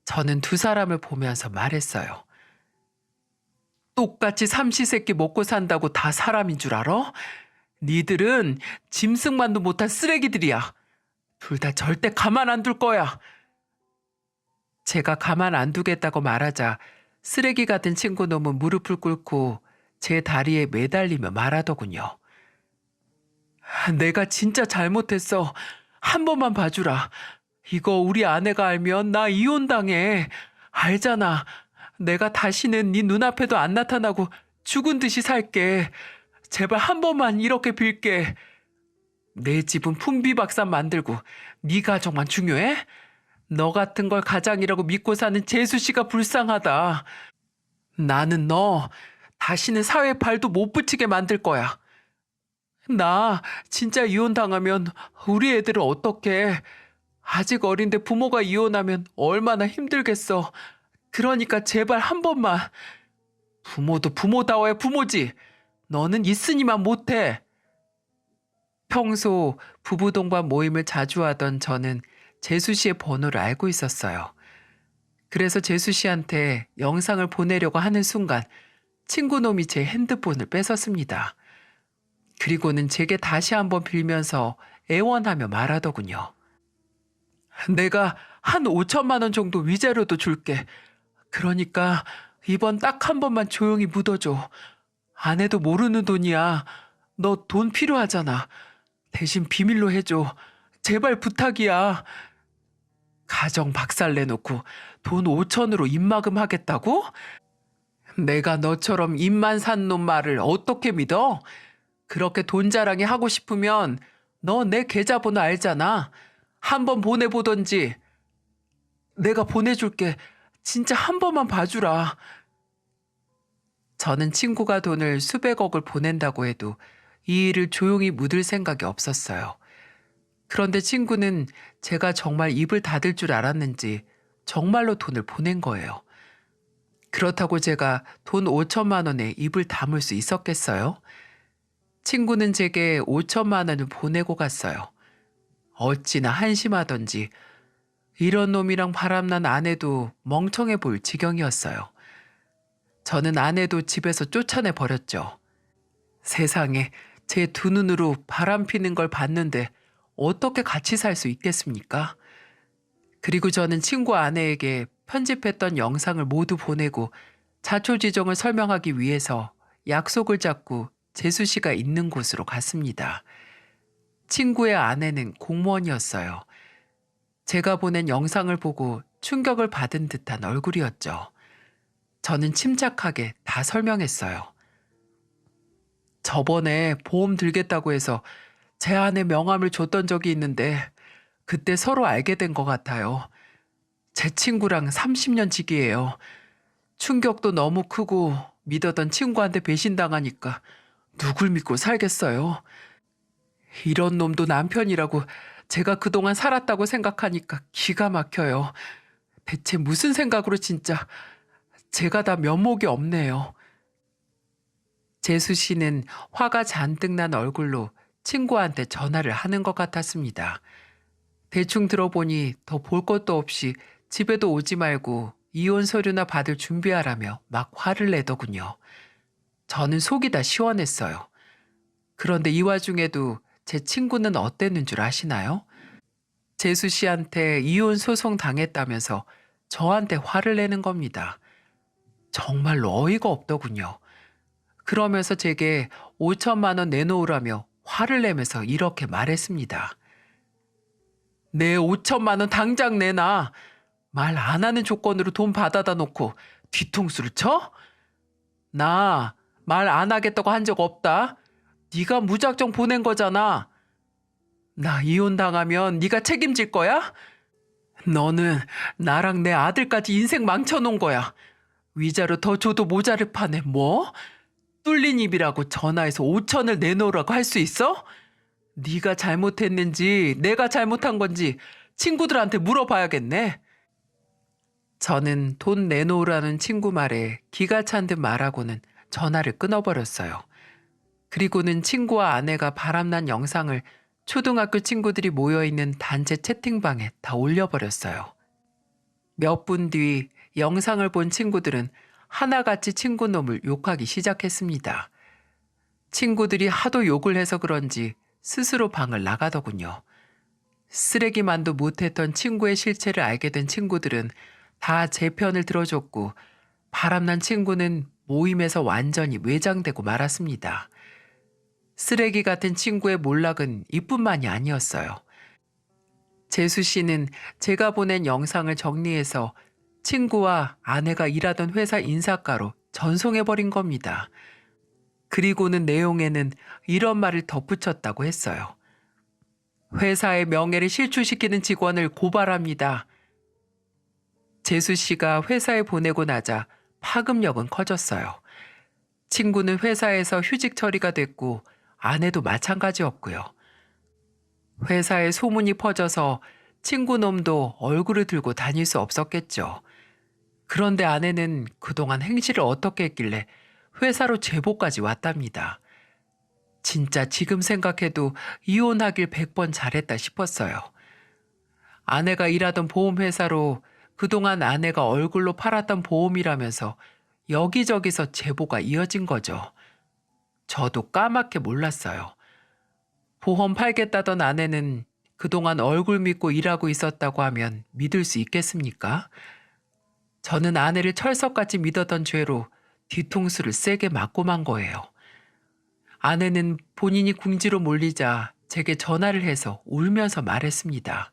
저는 두 사람을 보면서 말했어요. 똑같이 삼시세끼 먹고 산다고 다 사람인 줄 알아? 니들은 짐승만도 못한 쓰레기들이야. 둘 다 절대 가만 안 둘 거야. 제가 가만 안 두겠다고 말하자 쓰레기 같은 친구 놈은 무릎을 꿇고 제 다리에 매달리며 말하더군요. 내가 진짜 잘못했어. 한 번만 봐주라. 이거 우리 아내가 알면 나 이혼당해. 알잖아. 내가 다시는 네 눈앞에도 안 나타나고 죽은 듯이 살게. 제발 한 번만 이렇게 빌게. 내 집은 풍비박산 만들고 네 가정만 중요해? 너 같은 걸 가장이라고 믿고 사는 재수 씨가 불쌍하다. 나는 너 다시는 사회에 발도 못 붙이게 만들 거야. 나 진짜 이혼당하면 우리 애들은 어떡해. 아직 어린데 부모가 이혼하면 얼마나 힘들겠어. 그러니까 제발 한 번만. 부모도 부모다워야 부모지. 너는 있으니만 못해. 평소 부부 동반 모임을 자주 하던 저는 재수 씨의 번호를 알고 있었어요. 그래서 재수 씨한테 영상을 보내려고 하는 순간 친구놈이 제 핸드폰을 뺏었습니다. 그리고는 제게 다시 한번 빌면서 애원하며 말하더군요. 내가 한 5천만 원 정도 위자료도 줄게. 그러니까 이번 딱 한 번만 조용히 묻어줘. 아내도 모르는 돈이야. 너 돈 필요하잖아. 대신 비밀로 해줘. 제발 부탁이야. 가정 박살 내놓고 돈 5천으로 입막음 하겠다고? 내가 너처럼 입만 산 놈 말을 어떻게 믿어? 그렇게 돈 자랑이 하고 싶으면 너 내 계좌번호 알잖아. 한번 보내보던지. 내가 보내줄게. 진짜 한 번만 봐주라. 저는 친구가 돈을 수백억을 보낸다고 해도 이 일을 조용히 묻을 생각이 없었어요. 그런데 친구는 제가 정말 입을 닫을 줄 알았는지 정말로 돈을 보낸 거예요. 그렇다고 제가 돈 5천만 원에 입을 다물 수 있었겠어요? 친구는 제게 5천만 원을 보내고 갔어요. 어찌나 한심하던지 이런 놈이랑 바람난 아내도 멍청해 보일 지경이었어요. 저는 아내도 집에서 쫓아내 버렸죠. 세상에 제 두 눈으로 바람 피는 걸 봤는데 어떻게 같이 살 수 있겠습니까? 그리고 저는 친구 아내에게 편집했던 영상을 모두 보내고 자초지종을 설명하기 위해서 약속을 잡고 재수 씨가 있는 곳으로 갔습니다. 친구의 아내는 공무원이었어요. 제가 보낸 영상을 보고 충격을 받은 듯한 얼굴이었죠. 저는 침착하게 다 설명했어요. 저번에 보험 들겠다고 해서 제 아내 명함을 줬던 적이 있는데 그때 서로 알게 된 것 같아요. 제 친구랑 30년 지기예요. 충격도 너무 크고 믿었던 친구한테 배신당하니까 누굴 믿고 살겠어요. 이런 놈도 남편이라고 제가 그동안 살았다고 생각하니까 기가 막혀요. 대체 무슨 생각으로 진짜 제가 다 면목이 없네요. 재수 씨는 화가 잔뜩 난 얼굴로 친구한테 전화를 하는 것 같았습니다. 대충 들어보니 더 볼 것도 없이 집에도 오지 말고 이혼 서류나 받을 준비하라며 막 화를 내더군요. 저는 속이 다 시원했어요. 그런데 이 와중에도 제 친구는 어땠는 줄 아시나요? 재수 씨한테 이혼 소송 당했다면서 저한테 화를 내는 겁니다. 정말로 어이가 없더군요. 그러면서 제게 5천만 원 내놓으라며 화를 내면서 이렇게 말했습니다. 내 5천만 원 당장 내놔. 말 안 하는 조건으로 돈 받아다 놓고 뒤통수를 쳐? 나 말 안 하겠다고 한 적 없다. 네가 무작정 보낸 거잖아. 나 이혼당하면 네가 책임질 거야? 너는 나랑 내 아들까지 인생 망쳐놓은 거야. 위자료 더 줘도 모자를 파네. 뭐? 뚫린 입이라고 전화해서 5천을 내놓으라고 할 수 있어? 네가 잘못했는지 내가 잘못한 건지 친구들한테 물어봐야겠네. 저는 돈 내놓으라는 친구 말에 기가 찬 듯 말하고는 전화를 끊어버렸어요. 그리고는 친구와 아내가 바람난 영상을 초등학교 친구들이 모여있는 단체 채팅방에 다 올려버렸어요. 몇 분 뒤 영상을 본 친구들은 하나같이 친구놈을 욕하기 시작했습니다. 친구들이 하도 욕을 해서 그런지 스스로 방을 나가더군요. 쓰레기만도 못했던 친구의 실체를 알게 된 친구들은 다 제 편을 들어줬고 바람난 친구는 모임에서 완전히 외장되고 말았습니다. 쓰레기 같은 친구의 몰락은 이뿐만이 아니었어요. 재수 씨는 제가 보낸 영상을 정리해서 친구와 아내가 일하던 회사 인사가로 전송해버린 겁니다. 그리고는 내용에는 이런 말을 덧붙였다고 했어요. 회사의 명예를 실추시키는 직원을 고발합니다. 재수 씨가 회사에 보내고 나자 파급력은 커졌어요. 친구는 회사에서 휴직 처리가 됐고 아내도 마찬가지였고요. 회사에 소문이 퍼져서 친구 놈도 얼굴을 들고 다닐 수 없었겠죠. 그런데 아내는 그동안 행실을 어떻게 했길래 회사로 제보까지 왔답니다. 진짜 지금 생각해도 이혼하길 100번 잘했다 싶었어요. 아내가 일하던 보험회사로 그동안 아내가 얼굴로 팔았던 보험이라면서 여기저기서 제보가 이어진 거죠. 저도 까맣게 몰랐어요. 보험 팔겠다던 아내는 그동안 얼굴 믿고 일하고 있었다고 하면 믿을 수 있겠습니까? 저는 아내를 철석같이 믿었던 죄로 뒤통수를 세게 맞고 만 거예요. 아내는 본인이 궁지로 몰리자 제게 전화를 해서 울면서 말했습니다.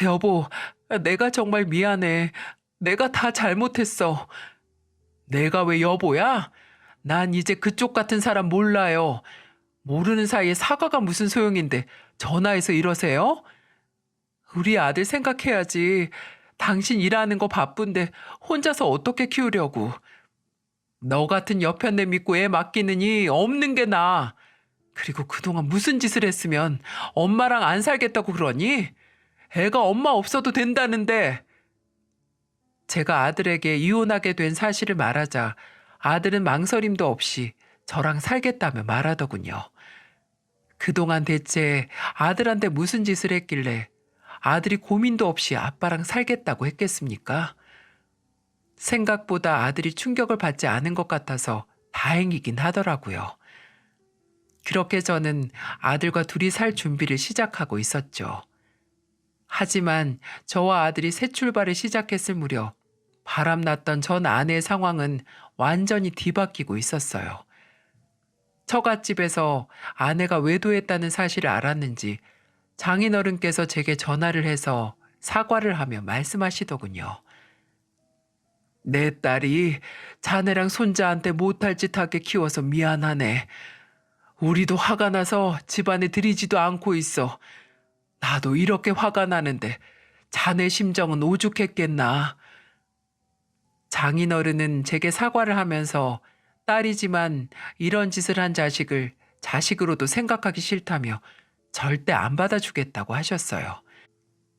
여보, 내가 정말 미안해. 내가 다 잘못했어. 내가 왜 여보야? 난 이제 그쪽 같은 사람 몰라요. 모르는 사이에 사과가 무슨 소용인데 전화해서 이러세요? 우리 아들 생각해야지. 당신 일하는 거 바쁜데 혼자서 어떻게 키우려고. 너 같은 여편네 믿고 애 맡기느니 없는 게 나아. 그리고 그동안 무슨 짓을 했으면 엄마랑 안 살겠다고 그러니? 애가 엄마 없어도 된다는데. 제가 아들에게 이혼하게 된 사실을 말하자 아들은 망설임도 없이 저랑 살겠다며 말하더군요. 그동안 대체 아들한테 무슨 짓을 했길래 아들이 고민도 없이 아빠랑 살겠다고 했겠습니까? 생각보다 아들이 충격을 받지 않은 것 같아서 다행이긴 하더라고요. 그렇게 저는 아들과 둘이 살 준비를 시작하고 있었죠. 하지만 저와 아들이 새 출발을 시작했을 무렵 바람났던 전 아내의 상황은 완전히 뒤바뀌고 있었어요. 처갓집에서 아내가 외도했다는 사실을 알았는지 장인어른께서 제게 전화를 해서 사과를 하며 말씀하시더군요. 내 딸이 자네랑 손자한테 못할 짓 하게 키워서 미안하네. 우리도 화가 나서 집안에 들이지도 않고 있어. 나도 이렇게 화가 나는데 자네 심정은 오죽했겠나. 장인어른은 제게 사과를 하면서 딸이지만 이런 짓을 한 자식을 자식으로도 생각하기 싫다며 절대 안 받아주겠다고 하셨어요.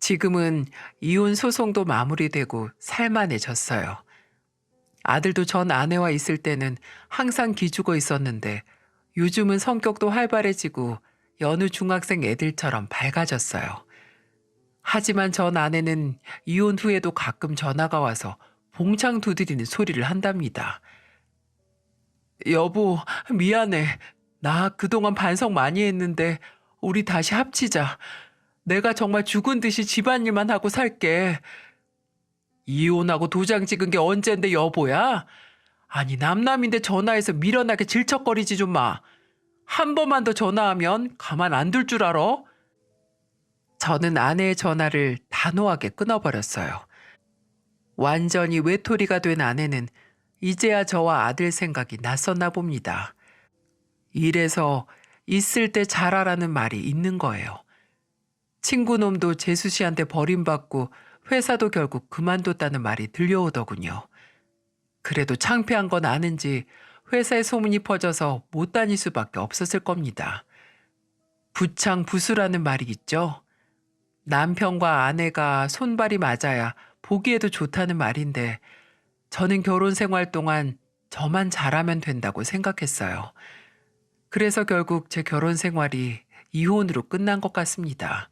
지금은 이혼 소송도 마무리되고 살만해졌어요. 아들도 전 아내와 있을 때는 항상 기죽어 있었는데 요즘은 성격도 활발해지고 여느 중학생 애들처럼 밝아졌어요. 하지만 전 아내는 이혼 후에도 가끔 전화가 와서 봉창 두드리는 소리를 한답니다. 여보, 미안해. 나 그동안 반성 많이 했는데 우리 다시 합치자. 내가 정말 죽은 듯이 집안일만 하고 살게. 이혼하고 도장 찍은 게 언젠데 여보야? 아니 남남인데 전화해서 미련하게 질척거리지 좀 마. 한 번만 더 전화하면 가만 안 둘 줄 알아? 저는 아내의 전화를 단호하게 끊어버렸어요. 완전히 외톨이가 된 아내는 이제야 저와 아들 생각이 났었나 봅니다. 이래서 있을 때 잘하라는 말이 있는 거예요. 친구놈도 재수 씨한테 버림받고 회사도 결국 그만뒀다는 말이 들려오더군요. 그래도 창피한 건 아는지 회사에 소문이 퍼져서 못 다닐 수밖에 없었을 겁니다. 부창부수라는 말이 있죠. 남편과 아내가 손발이 맞아야 보기에도 좋다는 말인데 저는 결혼 생활 동안 저만 잘하면 된다고 생각했어요. 그래서 결국 제 결혼 생활이 이혼으로 끝난 것 같습니다.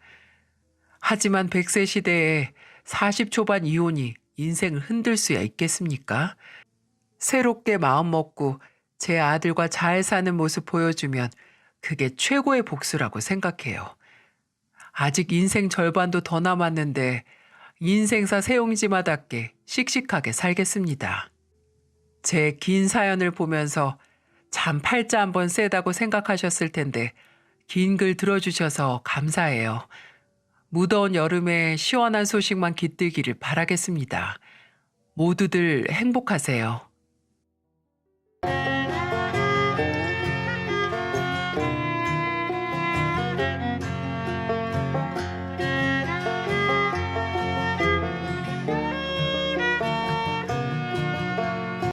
하지만 100세 시대에 40 초반 이혼이 인생을 흔들 수야 있겠습니까? 새롭게 마음 먹고 제 아들과 잘 사는 모습 보여주면 그게 최고의 복수라고 생각해요. 아직 인생 절반도 더 남았는데 인생사 세용지마답게 씩씩하게 살겠습니다. 제 긴 사연을 보면서 참 팔자 한번 세다고 생각하셨을 텐데 긴 글 들어주셔서 감사해요. 무더운 여름에 시원한 소식만 깃들기를 바라겠습니다. 모두들 행복하세요.